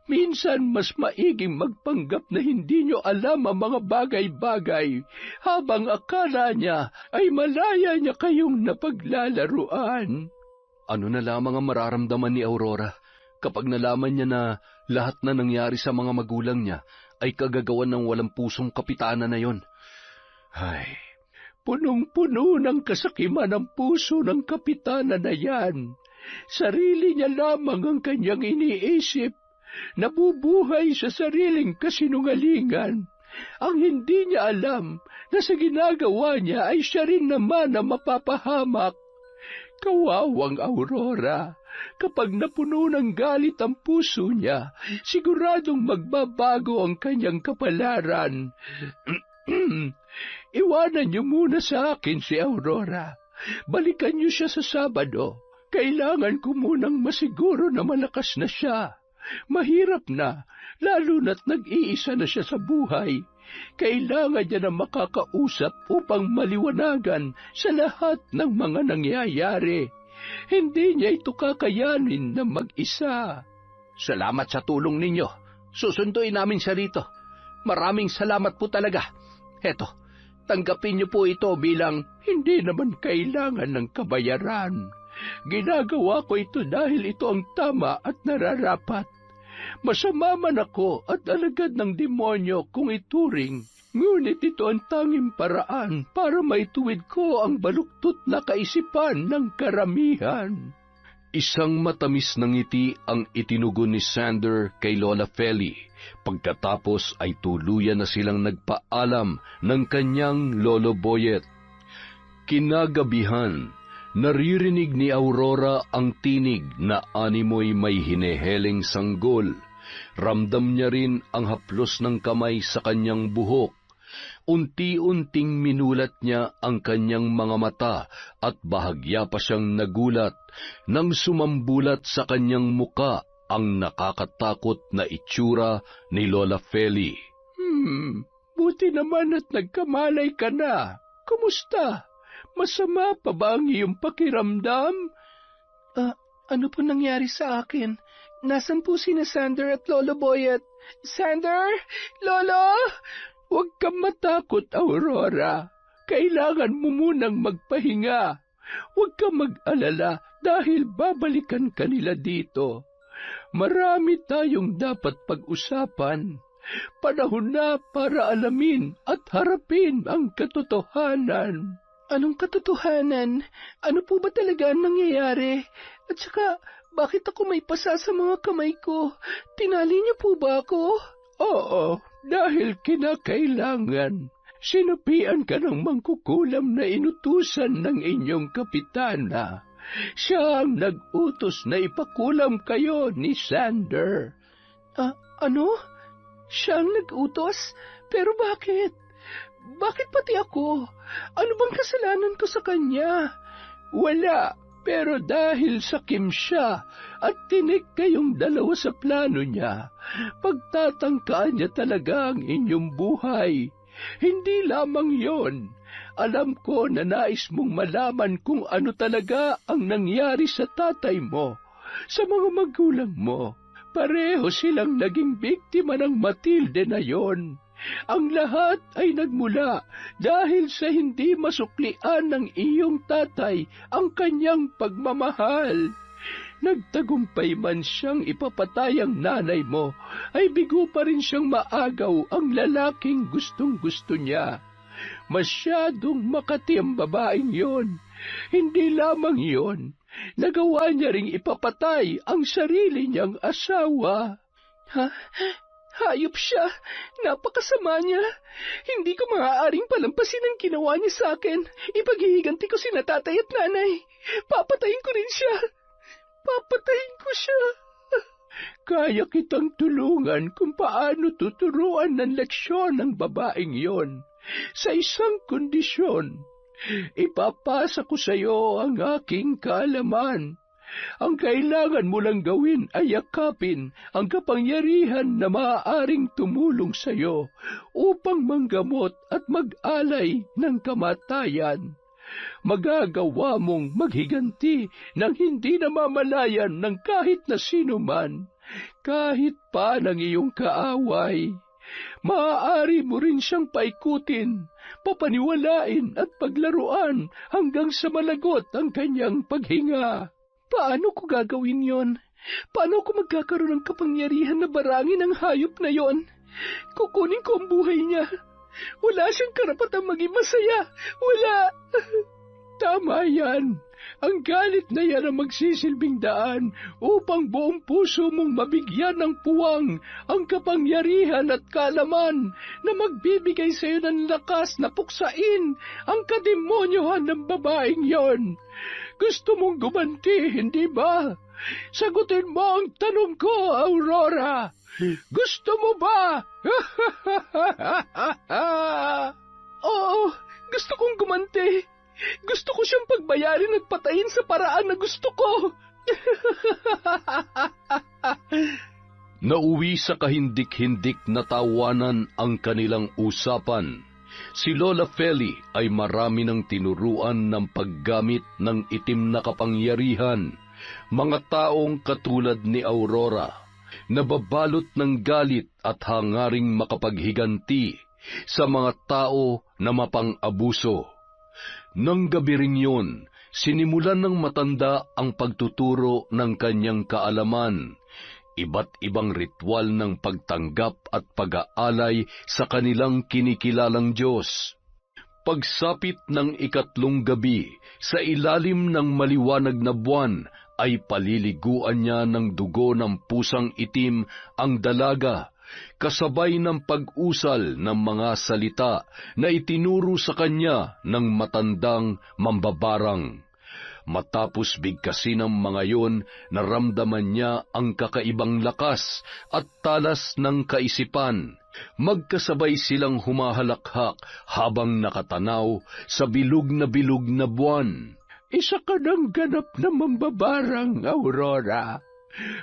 Speaker 4: Minsan mas maiging magpanggap na hindi nyo alam ang mga bagay-bagay, habang akala niya ay malaya niya kayong napaglalaruan.
Speaker 2: Ano na lamang ang mararamdaman ni Aurora kapag nalaman niya na lahat na nangyari sa mga magulang niya ay kagagawan ng walang pusong kapitana na yon?
Speaker 4: Ay, punong-puno ng kasakiman ang puso ng kapitana na yan. Sarili niya lamang ang kanyang iniisip. Nabubuhay sa sariling kasinungalingan. Ang hindi niya alam na sa ginagawa niya ay siya rin naman ang mapapahamak. Kawawang Aurora, kapag napuno ng galit ang puso niya, siguradong magbabago ang kanyang kapalaran. Iwanan niyo muna sa akin si Aurora. Balikan niyo siya sa Sabado. Kailangan ko munang masiguro na malakas na siya. Mahirap na, lalo na't nag-iisa na siya sa buhay. Kailangan niya na makakausap upang maliwanagan sa lahat ng mga nangyayari. Hindi niya ito kakayanin na mag-isa.
Speaker 5: Salamat sa tulong ninyo. Susunduin namin siya rito. Maraming salamat po talaga. Heto, tanggapin niyo po ito bilang
Speaker 4: hindi naman kailangan ng kabayaran. Ginagawa ko ito dahil ito ang tama at nararapat. Masama man ako at alagad ng demonyo kung ituring, ngunit ito ang tanging paraan para maituwid ko ang baluktot na kaisipan ng karamihan.
Speaker 1: Isang matamis na ngiti ang itinugon ni Sander kay Lola Feli. Pagkatapos ay tuluyan na silang nagpaalam ng kanyang Lolo Boyet. Kinagabihan, naririnig ni Aurora ang tinig na animoy may hineheleng sanggol. Ramdam niya rin ang haplos ng kamay sa kanyang buhok. Unti-unting minulat niya ang kanyang mga mata at bahagya pa siyang nagulat nang sumambulat sa kanyang muka ang nakakatakot na itsura ni Lola Feli.
Speaker 4: Buti naman at nagkamalay ka na. Kumusta? Masama pa ba ang iyong pakiramdam?
Speaker 3: Ano po nangyari sa akin? Nasaan po sina Sander at Lolo Boyet? Sander? Lolo?
Speaker 4: Huwag kang matakot, Aurora. Kailangan mo munang magpahinga. Huwag kang mag-alala dahil babalikan ka nila dito. Marami tayong dapat pag-usapan. Panahon na para alamin at harapin ang katotohanan.
Speaker 3: Anong katotohanan? Ano po ba talaga ang nangyayari? At saka, bakit ako may pasa sa mga kamay ko? Tinali niyo po ba ako?
Speaker 4: Oo, dahil kinakailangan. Sinapian ka ng mangkukulam na inutusan ng inyong kapitana. Siya ang nag-utos na ipakulam kayo ni Sander.
Speaker 3: Ano? Siya ang nag-utos? Pero bakit? Bakit pati ako? Ano bang kasalanan ko sa kanya?
Speaker 4: Wala. Pero dahil sakim siya at tinik kayong dalawa sa plano niya, pagtatangkaan niya talaga ang inyong buhay. Hindi lamang yon. Alam ko na nais mong malaman kung ano talaga ang nangyari sa tatay mo, sa mga magulang mo. Pareho silang naging biktima ng Matilde na yon. Ang lahat ay nagmula dahil sa hindi masuklian ng iyong tatay ang kanyang pagmamahal. Nagtagumpay man siyang ipapatay ang nanay mo, ay bigo pa rin siyang maagaw ang lalaking gustong-gusto niya. Masyadong makati ang babaeng yon. Hindi lamang yon, nagawa niya ring ipapatay ang sarili niyang asawa.
Speaker 3: Ha? Hayop siya. Napakasama niya. Hindi ko maaaring palampasin ang ginawa niya sa akin. Ipaghihiganti ko sina tatay at nanay. Papatayin ko rin siya. Papatayin ko siya.
Speaker 4: Kaya kitang tulungan kung paano tuturuan ng leksyon ng babaeng yon. Sa isang kondisyon, ipapasa ko sa iyo ang aking kaalaman. Ang kailangan mo lang gawin ay yakapin ang kapangyarihan na maaaring tumulong sa iyo upang manggamot at mag-alay ng kamatayan. Magagawa mong maghiganti ng hindi namamalayan ng kahit na sino man, kahit pa ng iyong kaaway. Maaari mo rin siyang paikutin, papaniwalain at paglaruan hanggang sa malagot ang kanyang paghinga.
Speaker 3: Paano ko gagawin yon? Paano ko magkakaroon ng kapangyarihan na barangin ang hayop na yon? Kukunin ko ang buhay niya. Wala siyang karapatang maging masaya. Wala.
Speaker 4: Tama yan. Ang galit na yan ang magsisilbing daan upang buong puso mong mabigyan ng puwang ang kapangyarihan at kaalaman na magbibigay sa iyo ng lakas na puksain ang kademonyohan ng babaeng yon. Gusto mong gumanti, hindi ba? Sagutin mo ang tanong ko, Aurora. Gusto mo ba?
Speaker 3: Oo, gusto kong gumanti. Gusto ko siyang pagbayarin at patayin sa paraan na gusto ko.
Speaker 1: Nauwi sa kahindik-hindik na tawanan ang kanilang usapan. Si Lola Feli ay marami ng tinuruan ng paggamit ng itim na kapangyarihan, mga taong katulad ni Aurora, nababalot ng galit at hangaring makapaghiganti sa mga tao na mapang-abuso. Nang gabi ring yun, sinimulan ng matanda ang pagtuturo ng kanyang kaalaman, iba't ibang ritual ng pagtanggap at pag-aalay sa kanilang kinikilalang Diyos. Pagsapit ng 3 gabi, sa ilalim ng maliwanag na buwan, ay paliliguan niya ng dugo ng pusang itim ang dalaga, kasabay ng pag-usal ng mga salita na itinuro sa kanya ng matandang mambabarang. Matapos bigkasin ng mga yon, naramdaman niya ang kakaibang lakas at talas ng kaisipan. Magkasabay silang humahalakhak habang nakatanaw sa bilog na buwan.
Speaker 4: Isa ka ng ganap na mambabarang, Aurora.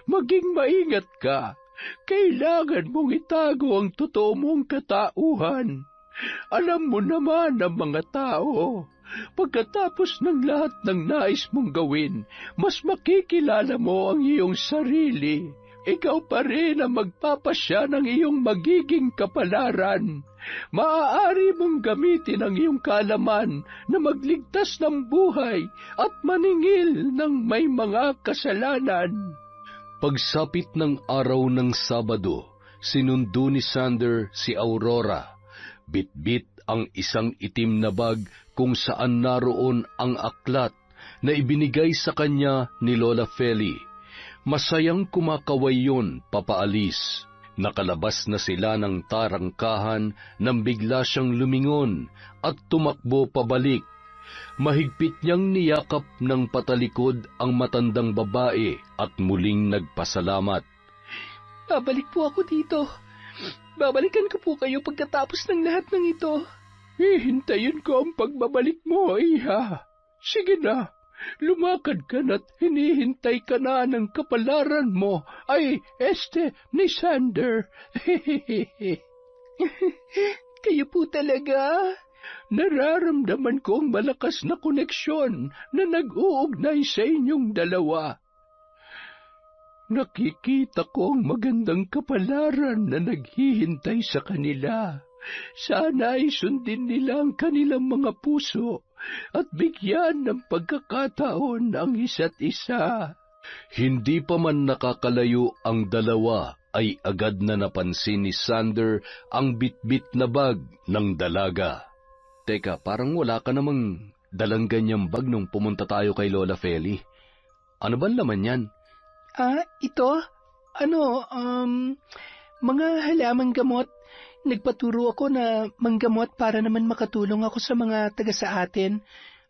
Speaker 4: Maging maingat ka. Kailangan mong itago ang totoo mong katauhan. Alam mo naman ang mga tao. Pagkatapos ng lahat ng nais mong gawin, mas makikilala mo ang iyong sarili. Ikaw pa rin ang magpapasya ng iyong magiging kapalaran. Maaari mong gamitin ang iyong kaalaman na magligtas ng buhay at maningil ng may mga kasalanan.
Speaker 1: Pagsapit ng araw ng Sabado, sinundo ni Sander si Aurora. Bitbit ang isang itim na bag kung saan naroon ang aklat na ibinigay sa kanya ni Lola Feli. Masayang kumakaway yon papaalis. Nakalabas na sila ng tarangkahan nang bigla siyang lumingon at tumakbo pabalik. Mahigpit niyang niyakap ng patalikod ang matandang babae at muling nagpasalamat.
Speaker 3: Babalik po ako dito. Babalikan ko po kayo pagkatapos ng lahat ng ito.
Speaker 4: Hihintayin ko ang pagbabalik mo, Iha. Sige na, lumakad ka na't hinihintay ka na ng kapalaran mo. Ay, ni Sander.
Speaker 3: Kayo po talaga?
Speaker 4: Nararamdaman ko ang malakas na koneksyon na nag-uugnay sa inyong dalawa. Nakikita ko ang magandang kapalaran na naghihintay sa kanila. Sana ay sundin nila ang kanilang mga puso at bigyan ng pagkakataon ang isa't isa.
Speaker 1: Hindi pa man nakakalayo ang dalawa ay agad na napansin ni Sander ang bitbit na bag ng dalaga.
Speaker 2: Teka, parang wala ka namang dalang ganyang bag nung pumunta tayo kay Lola Feli. Ano ba laman yan?
Speaker 3: Ito? Mga halamang gamot. Nagpaturo ako na manggamot para naman makatulong ako sa mga taga sa atin.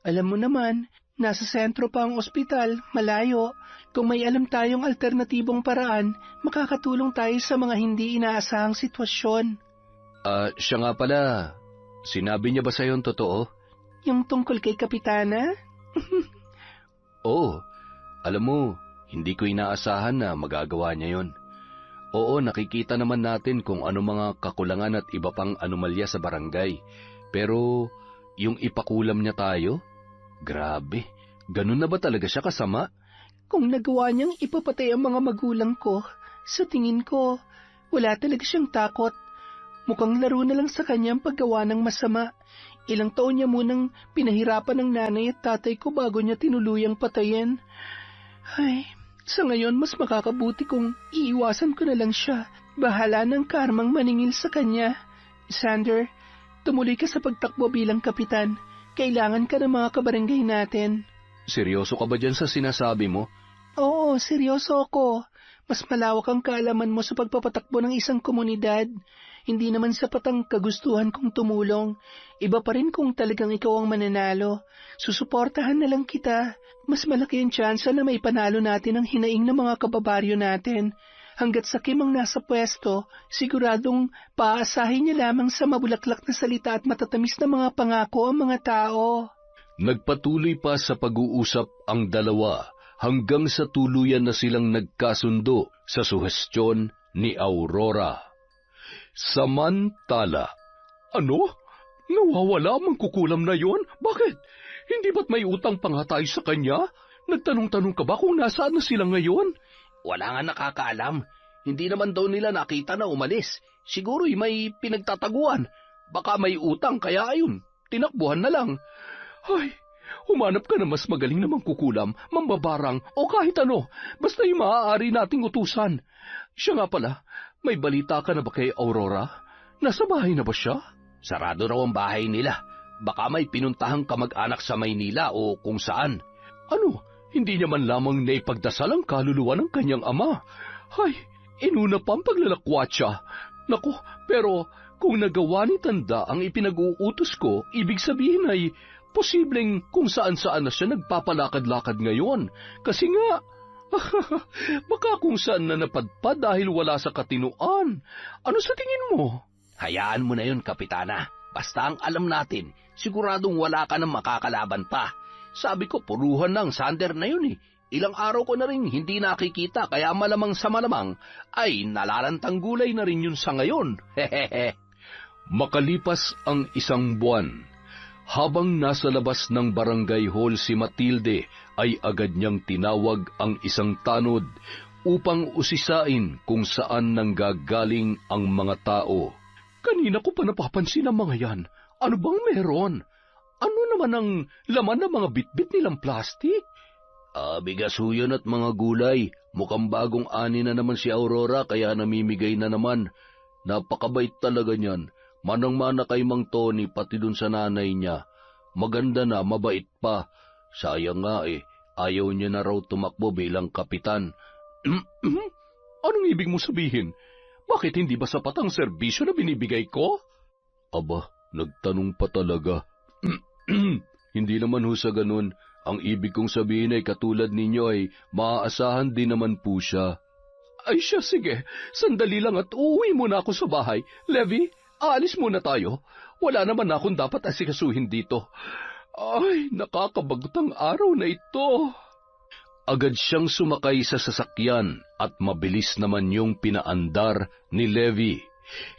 Speaker 3: Alam mo naman, nasa sentro pa ang ospital, malayo. Kung may alam tayong alternatibong paraan, makakatulong tayo sa mga hindi inaasahang sitwasyon.
Speaker 2: Siya nga pala, sinabi niya ba sa'yo ang totoo?
Speaker 3: Yung tungkol kay Kapitana?
Speaker 2: Oo, alam mo, hindi ko inaasahan na magagawa niya yon. Oo, nakikita naman natin kung ano mga kakulangan at iba pang anomalya sa barangay. Pero, yung ipakulam niya tayo? Grabe, ganun na ba talaga siya kasama?
Speaker 3: Kung nagawa niyang ipapatay ang mga magulang ko, sa tingin ko, wala talaga siyang takot. Mukhang laro na lang sa kanya ang paggawa ng masama. Ilang taon niya munang pinahirapan ng nanay at tatay ko bago niya tinuluyang patayin. Ay, sa ngayon mas makakabuti kung iiwasan ko na lang siya. Bahala ng karmang maningil sa kanya. Sander, tumuloy ka sa pagtakbo bilang kapitan. Kailangan ka ng mga kabarangay natin.
Speaker 2: Seryoso ka ba dyan sa sinasabi mo?
Speaker 3: Oo, seryoso ako. Mas malawak ang kaalaman mo sa pagpapatakbo ng isang komunidad. Hindi naman sapat ang kagustuhan kong tumulong. Iba pa rin kung talagang ikaw ang mananalo. Susuportahan na lang kita. Mas malaki ang tsansa na may panalo natin ang hinaing ng mga kababaryo natin. Hanggat sa Kim ang nasa pwesto, siguradong paasahin niya lamang sa mabulaklak na salita at matatamis na mga pangako ang mga tao.
Speaker 1: Nagpatuloy pa sa pag-uusap ang dalawa hanggang sa tuluyan na silang nagkasundo sa suhestyon ni Aurora. Samantala,
Speaker 4: Ano? Nawawala ang kukulam na yon? Bakit? Hindi ba't may utang pa nga tayo sa kanya? Nagtanong-tanong ka ba kung nasaan na sila ngayon?
Speaker 5: Wala nga nakakaalam. Hindi naman daw nila nakita na umalis. Siguro'y may pinagtataguan. Baka may utang, kaya ayun, tinakbuhan na lang.
Speaker 4: Ay, humanap ka na mas magaling na mangkukulam, mambabarang, o kahit ano. Basta yung maaari nating utusan. Siya nga pala, may balita ka na ba kay Aurora? Nasa bahay na ba siya?
Speaker 5: Sarado raw ang bahay nila. Baka may pinuntahang kamag-anak sa Maynila o kung saan.
Speaker 4: Ano? Hindi niya man lamang naipagdasal ang kaluluwa ng kanyang ama. Ay, inuna pa ang paglalakwatsa. Naku, pero kung nagawa ni Tanda ang ipinag-uutos ko, ibig sabihin ay posibleng kung saan-saan na siya nagpapalakad-lakad ngayon. Kasi nga, baka kung saan na napadpad dahil wala sa katinuan. Ano sa tingin mo?
Speaker 5: Hayaan mo na yun, Kapitana. Basta ang alam natin, siguradong wala ka nang makakalaban pa. Sabi ko, puruhan na ang Sander na yun eh. Ilang araw ko na rin hindi nakikita, kaya malamang sa malamang ay nalalantang gulay na rin yun sa ngayon. Hehehe.
Speaker 1: Makalipas ang isang buwan, habang nasa labas ng barangay hall si Matilde ay agad niyang tinawag ang isang tanod upang usisain kung saan nanggagaling ang mga tao.
Speaker 4: Kanina ko pa napapansin ang mga yan. Ano bang meron? Ano naman ang laman ng mga bitbit nilang plastik?
Speaker 1: Bigas ho yun at mga gulay. Mukhang bagong ani na naman si Aurora kaya namimigay na naman. Napakabait talaga niyan. Manang-mana kay Mang Tony pati dun sa nanay niya. Maganda na, mabait pa. Sayang nga ayaw niya na raw tumakbo bilang kapitan.
Speaker 4: Anong ibig mo sabihin? Bakit hindi ba sapat ang serbisyo na binibigay ko?
Speaker 1: Aba, nagtanong pa talaga. Hindi naman ho sa ganun. Ang ibig kong sabihin ay katulad ninyo ay maaasahan din naman po siya.
Speaker 4: Ay siya, sige. Sandali lang at uuwi muna ako sa bahay. Levi, aalis muna tayo. Wala naman akong dapat asikasuhin dito. Ay, nakakabagot ang araw na ito.
Speaker 1: Agad siyang sumakay sa sasakyan at mabilis naman yung pinaandar ni Levi.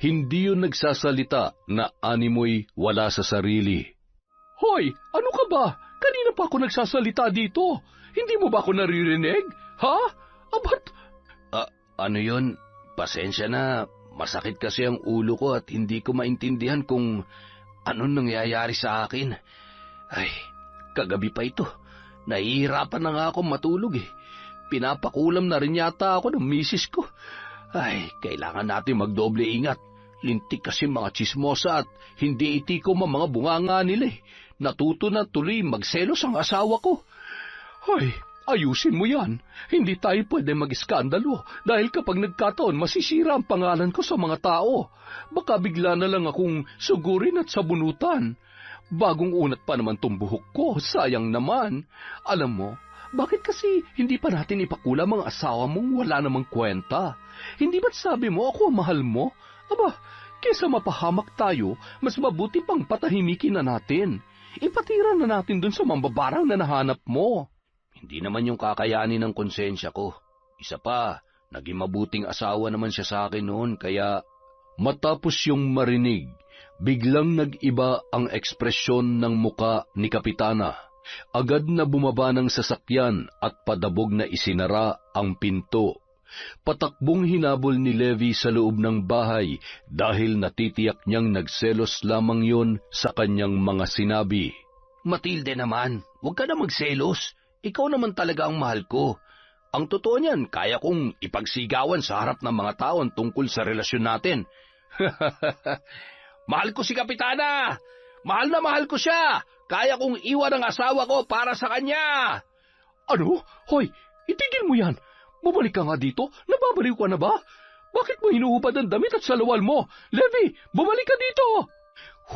Speaker 1: Hindi yun nagsasalita na animoy wala sa sarili.
Speaker 4: Hoy, ano ka ba? Kanina pa ako nagsasalita dito. Hindi mo ba ako naririnig? Ha? Abat?
Speaker 1: Ano yun? Pasensya na. Masakit kasi ang ulo ko at hindi ko maintindihan kung anong nangyayari sa akin. Ay, kagabi pa ito. Nahihirapan na nga akong matulog eh. Pinapakulam na rin yata ako ng misis ko. Ay, kailangan natin magdoble ingat. Lintik kasi mga tsismosa at hindi itikom ang mga bunganga nila eh. Natuto na tuloy magselos ang asawa ko.
Speaker 4: Ay, ayusin mo yan. Hindi tayo pwede mag-iskandalo dahil kapag nagkataon masisira ang pangalan ko sa mga tao. Baka bigla na lang akong sugurin at sabunutan. Bagong unat pa naman tong buhok ko, sayang naman. Alam mo, bakit kasi hindi pa natin ipakulam ang asawa mong wala namang kwenta? Hindi ba't sabi mo ako ang mahal mo? Aba, kesa mapahamak tayo, mas mabuti pang patahimikin na natin. Ipatira na natin dun sa mambabarang na nahanap mo.
Speaker 1: Hindi naman yung kakayanin ng konsensya ko. Isa pa, naging mabuting asawa naman siya sa akin noon, kaya matapos yung marinig, biglang nag-iba ang ekspresyon ng muka ni Kapitana. Agad na bumaba ng sasakyan at padabog na isinara ang pinto. Patakbong hinabol ni Levi sa loob ng bahay dahil natitiyak niyang nagselos lamang yon sa kanyang mga sinabi.
Speaker 5: Matilde naman, huwag ka na magselos. Ikaw naman talaga ang mahal ko. Ang totoo niyan, kaya kong ipagsigawan sa harap ng mga tao tungkol sa relasyon natin. Mahal ko si Kapitana! Mahal na mahal ko siya! Kaya kong iwan ang asawa ko para sa kanya!
Speaker 4: Ano? Hoy, itigil mo yan! Bumalik ka nga dito? Nababaliw ka na ba? Bakit mo hinuhubad ang damit at salawal mo? Levi, bumalik ka dito!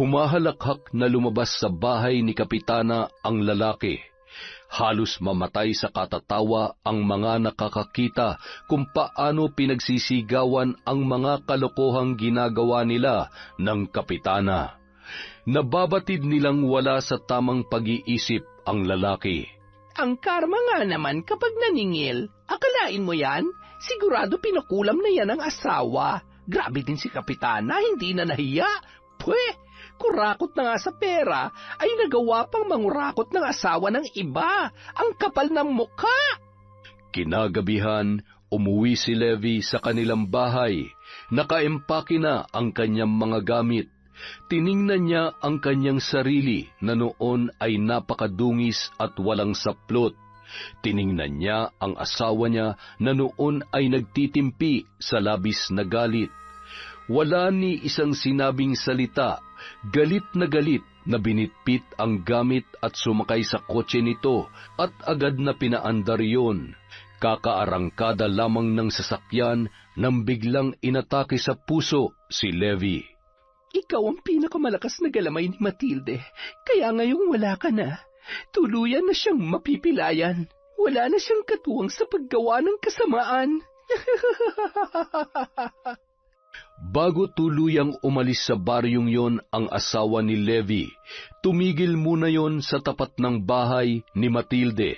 Speaker 1: Humahalakhak na lumabas sa bahay ni Kapitana ang lalaki. Halos mamatay sa katatawa ang mga nakakakita kung paano pinagsisigawan ang mga kalokohang ginagawa nila ng Kapitana. Nababatid nilang wala sa tamang pag-iisip ang lalaki.
Speaker 3: Ang karma nga naman kapag naningil. Akalain mo yan? Sigurado pinakulam na yan ang asawa. Grabe din si Kapitana, hindi na nahiya. Pwe, kurakot na nga sa pera, ay nagawa pang mangurakot ng asawa ng iba. Ang kapal ng mukha!
Speaker 1: Kinagabihan, umuwi si Levi sa kanilang bahay. Nakaempake na ang kanyang mga gamit. Tiningnan niya ang kanyang sarili na noon ay napakadungis at walang saplot. Tiningnan niya ang asawa niya na noon ay nagtitimpi sa labis na galit. Wala ni isang sinabing salita, galit na binitpit ang gamit at sumakay sa kotse nito at agad na pinaandar yon. Kakaarangkada lamang ng sasakyan nang biglang inatake sa puso si Levi.
Speaker 3: Ikaw ang pinakamalakas na galamay ni Matilde, kaya ngayong wala ka na, tuluyan na siyang mapipilayan. Wala na siyang katuwang sa paggawa ng kasamaan.
Speaker 1: Bago tuluyang umalis sa baryong yon ang asawa ni Levi, tumigil muna yon sa tapat ng bahay ni Matilde.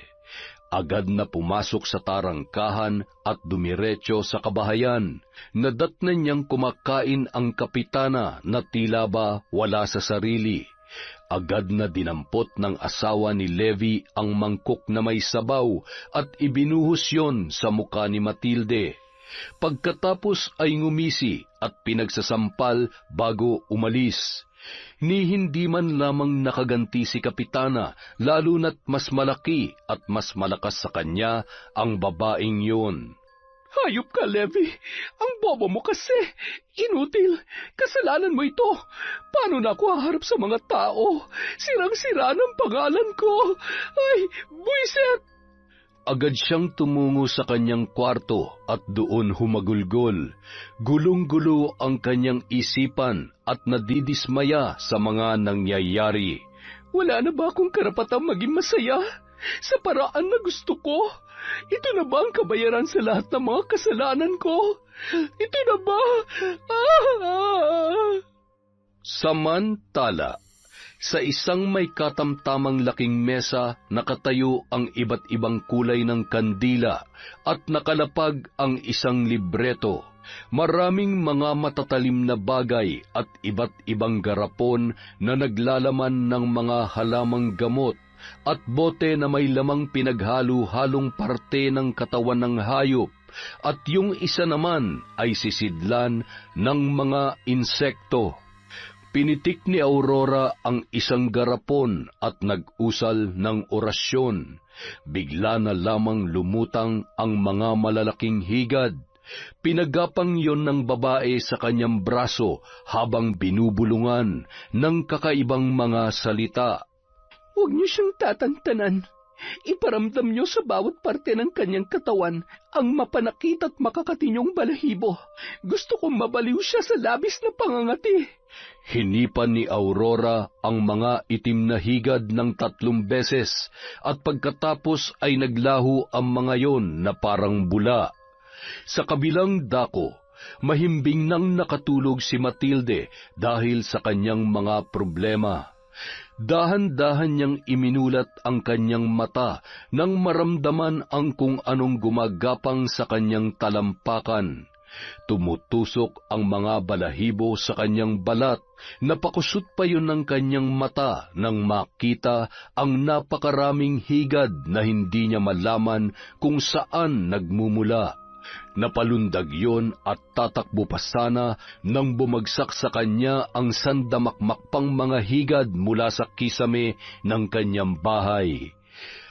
Speaker 1: Agad na pumasok sa tarangkahan at dumiretso sa kabahayan. Nadatnan niyang kumakain ang Kapitana na tila ba wala sa sarili. Agad na dinampot ng asawa ni Levi ang mangkok na may sabaw at ibinuhos yon sa muka ni Matilde. Pagkatapos ay ngumisi at pinagsasampal bago umalis. Ni hindi man lamang nakaganti si Kapitana, lalo na't mas malaki at mas malakas sa kanya ang babaeng yun.
Speaker 4: Hayop ka, Levi! Ang bobo mo kasi! Inutil! Kasalanan mo ito! Paano na ako haharap sa mga tao? Sirang-sira ng pangalan ko! Ay, buisit!
Speaker 1: Agad siyang tumungo sa kanyang kwarto at doon humagulgol. Gulong-gulo ang kanyang isipan at nadidismaya sa mga nangyayari.
Speaker 4: Wala na ba akong karapatang maging masaya? Sa paraan na gusto ko? Ito na ba ang kabayaran sa lahat ng mga kasalanan ko? Ito na ba?
Speaker 1: Samantala, Sa isang may katamtamang laking mesa, nakatayo ang iba't ibang kulay ng kandila at nakalapag ang isang libreto. Maraming mga matatalim na bagay at iba't ibang garapon na naglalaman ng mga halamang gamot at bote na may lamang pinaghalo-halong parte ng katawan ng hayop, at yung isa naman ay sisidlan ng mga insekto. Pinitik ni Aurora ang isang garapon at nag-usal ng orasyon. Bigla na lamang lumutang ang mga malalaking higad. Pinagapang yon ng babae sa kanyang braso habang binubulungan ng kakaibang mga salita.
Speaker 3: Huwag niyo siyang tatantanan. Iparamdam niyo sa bawat parte ng kanyang katawan ang mapanakit at makakatinyong balahibo. Gusto kong mabaliw siya sa labis na pangangati.
Speaker 1: Hinipan ni Aurora ang mga itim na higad ng 3 beses at pagkatapos ay naglaho ang mga yon na parang bula. Sa kabilang dako, mahimbing nang nakatulog si Matilde dahil sa kanyang mga problema. Dahan-dahan niyang iminulat ang kanyang mata nang maramdaman ang kung anong gumagapang sa kanyang talampakan. Tumutusok ang mga balahibo sa kanyang balat, napakusot pa yun ng kanyang mata nang makita ang napakaraming higad na hindi niya malaman kung saan nagmumula. Napalundag yon at tatakbo pa sana nang bumagsak sa kanya ang sandamakmakpang mga higad mula sa kisame ng kanyang bahay.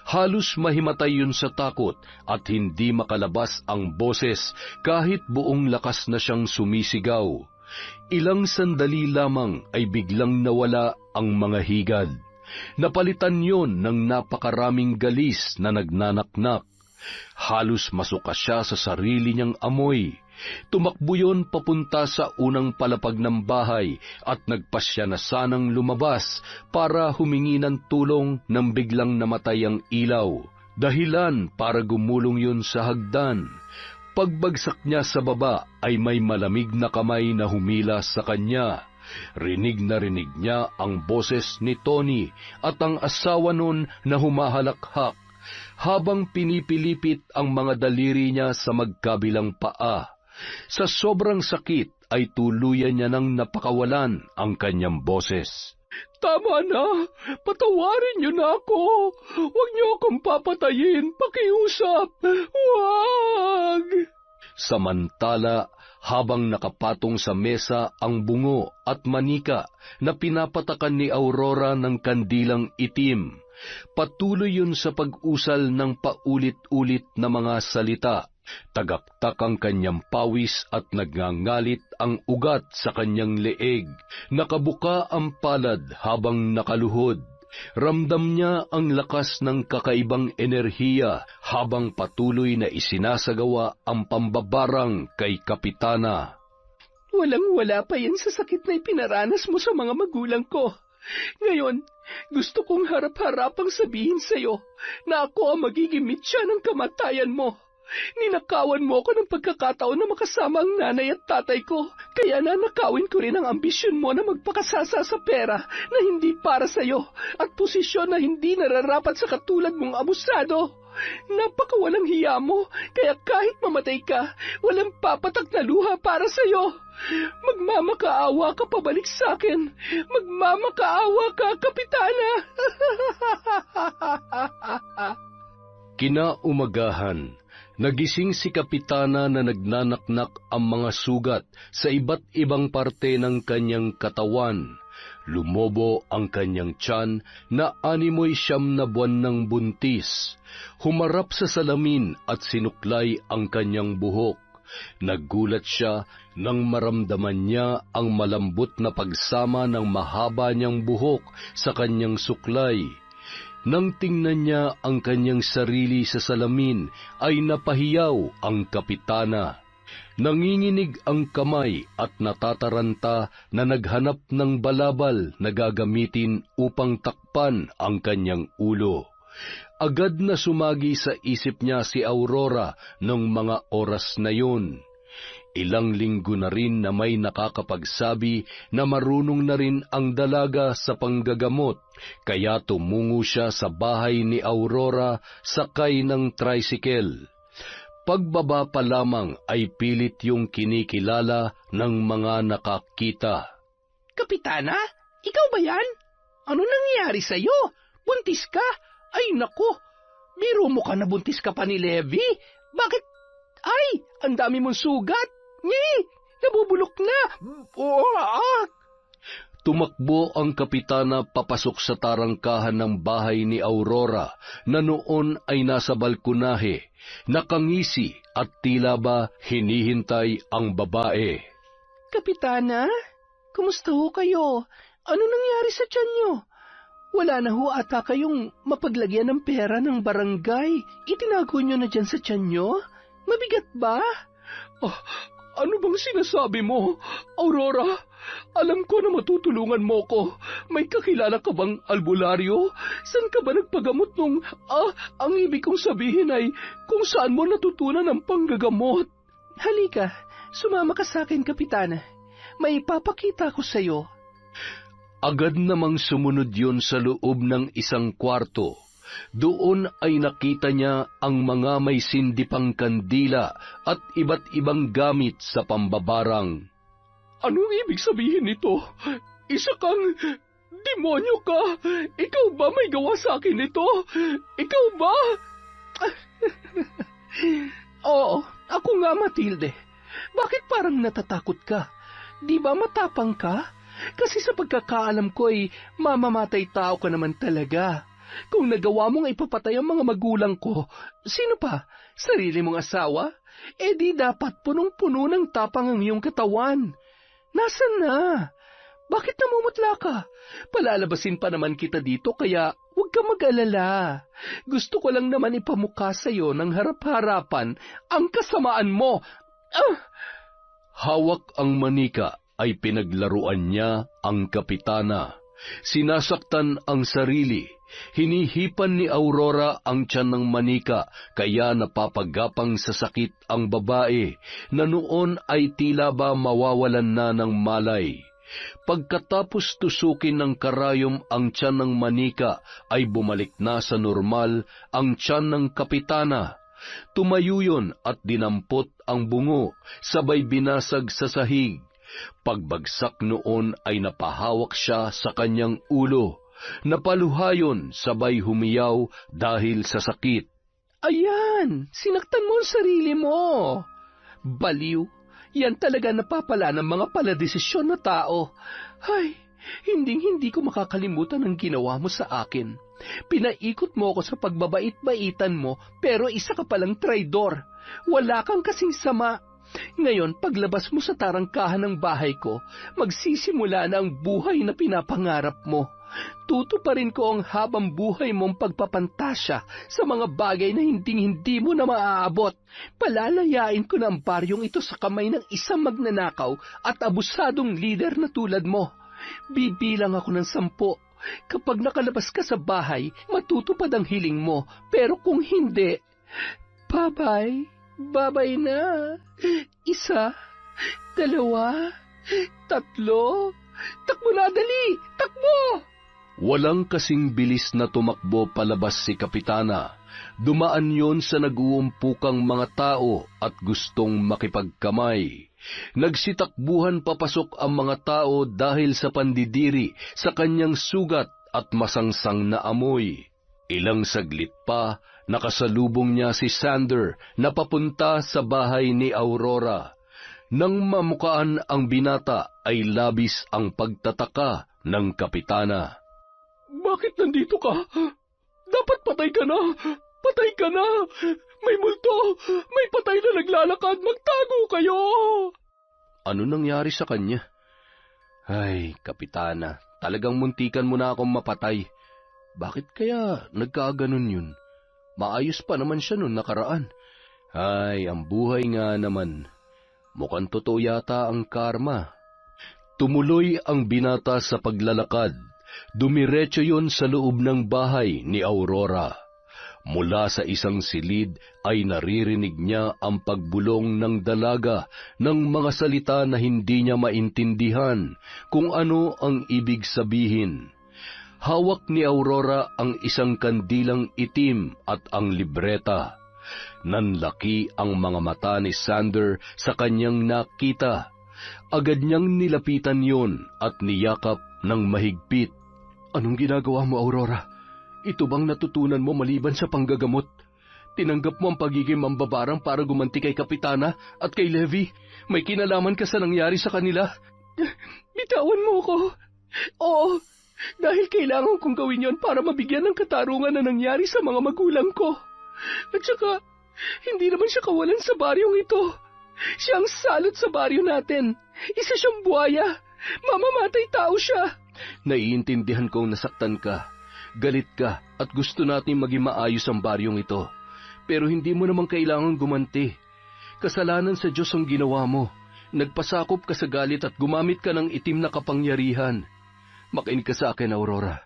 Speaker 1: Halos mahimatay yun sa takot at hindi makalabas ang boses kahit buong lakas na siyang sumisigaw. Ilang sandali lamang ay biglang nawala ang mga higad. Napalitan yon ng napakaraming galis na nagnanaknak. Halos masuka siya sa sarili niyang amoy. Tumakbo yon papunta sa unang palapag ng bahay at nagpasya na sanang lumabas para humingi ng tulong nang biglang namatay ang ilaw. Dahilan para gumulong yon sa hagdan. Pagbagsak niya sa baba ay may malamig na kamay na humila sa kanya. Rinig na rinig niya ang boses ni Tony at ang asawa nun na humahalakhak habang pinipilipit ang mga daliri niya sa magkabilang paa. Sa sobrang sakit ay tuluyan niya nang napakawalan ang kanyang boses.
Speaker 4: Tama na! Patawarin niyo na ako! Huwag niyo akong papatayin! Pakiusap! Huwag!
Speaker 1: Samantala, habang nakapatong sa mesa ang bungo at manika na pinapatakan ni Aurora ng kandilang itim, patuloy yun sa pag-usal ng paulit-ulit na mga salita. Tagaktak ang kanyang pawis at nagngangalit ang ugat sa kanyang leeg. Nakabuka ang palad habang nakaluhod. Ramdam niya ang lakas ng kakaibang enerhiya habang patuloy na isinasagawa ang pambabarang kay Kapitana.
Speaker 3: Walang-wala pa yan sa sakit na ipinaranas mo sa mga magulang ko. Ngayon, gusto kong harap-harapang sabihin sa'yo na ako ang magiging mitya ng kamatayan mo. Ninakawan mo ako ng pagkakataon na makasama ang nanay at tatay ko, kaya nanakawin ko rin ang ambisyon mo na magpakasasa sa pera na hindi para sa'yo at posisyon na hindi nararapat sa katulad mong abusado. Napakawalang hiya mo, kaya kahit mamatay ka, walang papatak na luha para sa'yo. Magmamakaawa ka pabalik sa'kin. Magmamakaawa ka, Kapitana.
Speaker 1: Kinaumagahan, nagising si Kapitana na nagnanaknak ang mga sugat sa iba't ibang parte ng kanyang katawan. Lumobo ang kanyang tiyan na 69 na buwan ng buntis. Humarap sa salamin at sinuklay ang kanyang buhok. Nagulat siya nang maramdaman niya ang malambot na pagsama ng mahaba niyang buhok sa kanyang suklay. Nang tingnan niya ang kanyang sarili sa salamin, ay napahiyaw ang Kapitana. Nanginginig ang kamay at natataranta na naghanap ng balabal na gagamitin upang takpan ang kanyang ulo. Agad na sumagi sa isip niya si Aurora ng mga oras na yun. Ilang linggo na rin na may nakakapagsabi na marunong na rin ang dalaga sa panggagamot, kaya tumungo siya sa bahay ni Aurora sakay ng tricycle. Pagbaba pa lamang ay pilit yung kinikilala ng mga nakakita.
Speaker 3: Kapitana, ikaw ba yan? Ano nangyari sa'yo? Buntis ka? Ay nako, biro mo ka na buntis ka pa ni Levi? Bakit? Ay, ang dami mong sugat. Nabubulok na.
Speaker 1: Tumakbo ang kapitana papasok sa tarangkahan ng bahay ni Aurora na noon ay nasa balkonahe, nakangisi at tila ba hinihintay ang babae.
Speaker 3: Kapitana, kumusta ho kayo? Ano nangyari sa tiyan nyo? Wala na ho ata kayong mapaglagyan ng pera ng barangay. Itinago nyo na dyan sa tiyan nyo? Mabigat ba?
Speaker 4: Ano bang sinasabi mo, Aurora? Alam ko na matutulungan mo ko. May kakilala ka bang albularyo? Saan ka ba nagpagamot nung... ang ibig kong sabihin ay kung saan mo natutunan ang panggagamot.
Speaker 3: Halika, sumama ka sa akin, Kapitana. May ipapakita ko sa'yo.
Speaker 1: Agad namang sumunod yun sa loob ng isang kwarto. Doon ay nakita niya ang mga may sindipang kandila at iba't ibang gamit sa pambabarang.
Speaker 4: Anong ibig sabihin nito? Isa kang demonyo ka! Ikaw ba may gawa sa akin nito? Ikaw ba?
Speaker 3: Oo, ako nga, Matilde. Bakit parang natatakot ka? Di ba matapang ka? Kasi sa pagkakaalam ko ay mamamatay tao ka naman talaga. Kung nagawa mong ipapatay ang mga magulang ko, sino pa? Sarili mong asawa? Eh di dapat punong-puno ng tapang ang iyong katawan. Nasaan na? Bakit namumutla ka? Palalabasin pa naman kita dito kaya huwag ka mag-alala. Gusto ko lang naman ipamukha sa'yo ng harap-harapan ang kasamaan mo.
Speaker 1: Hawak ang manika ay pinaglaruan niya ang kapitana. Sinasaktan ang sarili. Hinihipan ni Aurora ang tiyan ng manika kaya napapagapang sa sakit ang babae na noon ay tila ba mawawalan na ng malay. Pagkatapos tusukin ng karayom ang tiyan ng manika ay bumalik na sa normal ang tiyan ng kapitana. Tumayo yun at dinampot ang bungo, sabay binasag sa sahig. Pagbagsak noon ay napahawak siya sa kanyang ulo. Napaluhayon sabay humiyaw dahil sa sakit.
Speaker 3: Ayan, sinaktan mo ang sarili mo. Baliw, yan talaga napapala ng mga paladesisyon na tao. Ay, hindi ko makakalimutan ang ginawa mo sa akin. Pinaikot mo ako sa pagbabait-baitan mo, pero isa ka palang traidor. Wala kang kasing sama. Ngayon, paglabas mo sa tarangkahan ng bahay ko, magsisimula na ang buhay na pinapangarap mo. Tutuparin ko ang habang buhay mong pagpapantasya sa mga bagay na hindi mo na maaabot. Palalayain ko na ang baryong ito sa kamay ng isang magnanakaw at abusadong lider na tulad mo. Bibilang ako ng 10. Kapag nakalabas ka sa bahay, matutupad ang hiling mo. Pero kung hindi, bye-bye. Bye-bye na. 1, 2, 3. Takbo na, dali! Takbo!
Speaker 1: Walang kasing bilis na tumakbo palabas si kapitana. Dumaan yon sa nag-uumpukang mga tao at gustong makipagkamay. Nagsitakbuhan papasok ang mga tao dahil sa pandidiri sa kanyang sugat at masangsang na amoy. Ilang saglit pa, nakasalubong niya si Sander na papunta sa bahay ni Aurora. Nang mamukaan ang binata ay labis ang pagtataka ng kapitana.
Speaker 4: Bakit nandito ka? Dapat patay ka na! Patay ka na! May multo! May patay na naglalakad! Magtago kayo!
Speaker 1: Ano nangyari sa kanya? Ay, kapitana, talagang muntikan mo na akong mapatay. Bakit kaya nagkaganon yun? Maayos pa naman siya noon nakaraan. Ay, ang buhay nga naman. Mukhang totoo yata ang karma. Tumuloy ang binata sa paglalakad. Dumiretso yon sa loob ng bahay ni Aurora. Mula sa isang silid ay naririnig niya ang pagbulong ng dalaga ng mga salita na hindi niya maintindihan kung ano ang ibig sabihin. Hawak ni Aurora ang isang kandilang itim at ang libreta. Nanlaki ang mga mata ni Sander sa kanyang nakita. Agad niyang nilapitan yon at niyakap ng mahigpit.
Speaker 4: Anong ginagawa mo, Aurora? Ito bang natutunan mo maliban sa panggagamot? Tinanggap mo ang pagiging mambabarang para gumanti kay Kapitana at kay Levi? May kinalaman ka sa nangyari sa kanila?
Speaker 3: Bitawan mo ko. Oo, dahil kailangan kong gawin yon para mabigyan ng katarungan na nangyari sa mga magulang ko. At saka, hindi naman siya kawalan sa baryong ito. Siya ang salot sa baryo natin. Isa siyang buhaya. Mamamatay tao siya.
Speaker 2: Naiintindihan kong nasaktan ka. Galit ka at gusto natin maging maayos ang baryong ito. Pero hindi mo naman kailangan gumanti. Kasalanan sa Diyos ang ginawa mo. Nagpasakop ka sa galit at gumamit ka ng itim na kapangyarihan. Makinig ka sa akin, Aurora.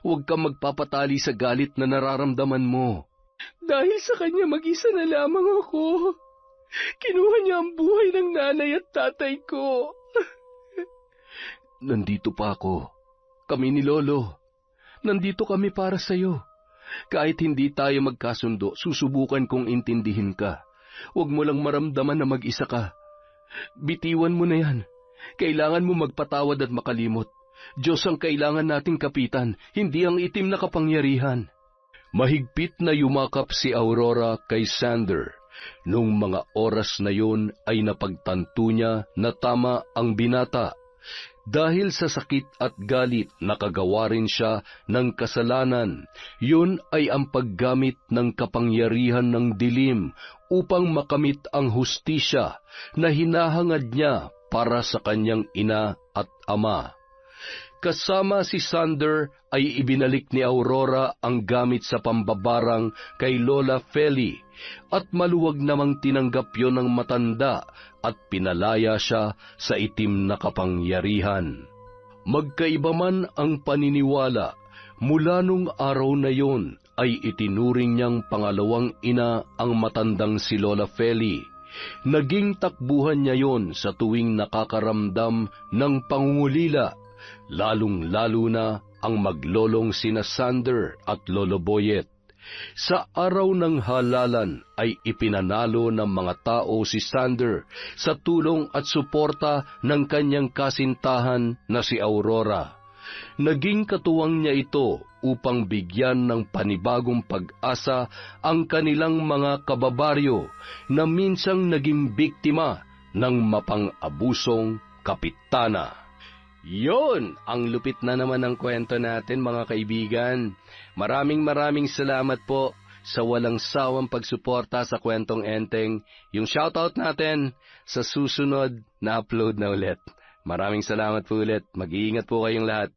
Speaker 2: Huwag kang magpapatali sa galit na nararamdaman mo.
Speaker 3: Dahil sa kanya mag-isa na lamang ako. Kinuha niya ang buhay ng nanay at tatay ko.
Speaker 2: Nandito pa ako. Kami ni Lolo. Nandito kami para sa'yo. Kahit hindi tayo magkasundo, susubukan kong intindihin ka. Huwag mo lang maramdaman na mag-isa ka. Bitiwan mo na yan. Kailangan mo magpatawad at makalimot. Diyos ang kailangan nating kapitan, hindi ang itim na kapangyarihan.
Speaker 1: Mahigpit na yumakap si Aurora kay Sander. Nung mga oras na yun ay napagtanto niya na tama ang binata. Dahil sa sakit at galit nakagawa rin siya ng kasalanan. Yun ay ang paggamit ng kapangyarihan ng dilim upang makamit ang hustisya na hinahangad niya para sa kanyang ina at ama. Kasama si Sander ay ibinalik ni Aurora ang gamit sa pambabarang kay Lola Feli at maluwag namang tinanggap yon ng matanda at pinalaya siya sa itim na kapangyarihan. Magkaiba man ang paniniwala, mula nung araw na yon ay itinuring niyang pangalawang ina ang matandang si Lola Feli. Naging takbuhan niya yon sa tuwing nakakaramdam ng pangungulila, lalong-lalo na ang maglolong sina Sander at Lolo Boyet. Sa araw ng halalan ay ipinanalo ng mga tao si Sander sa tulong at suporta ng kanyang kasintahan na si Aurora. Naging katuwang niya ito upang bigyan ng panibagong pag-asa ang kanilang mga kababaryo na minsang naging biktima ng mapang-abusong kapitana.
Speaker 2: Yon, ang lupit na naman ng kwento natin, mga kaibigan. Maraming salamat po sa walang sawang pagsuporta sa Kwentong Enteng. Yung shoutout natin sa susunod na upload na ulit. Maraming salamat po ulit. Mag-iingat po kayong lahat.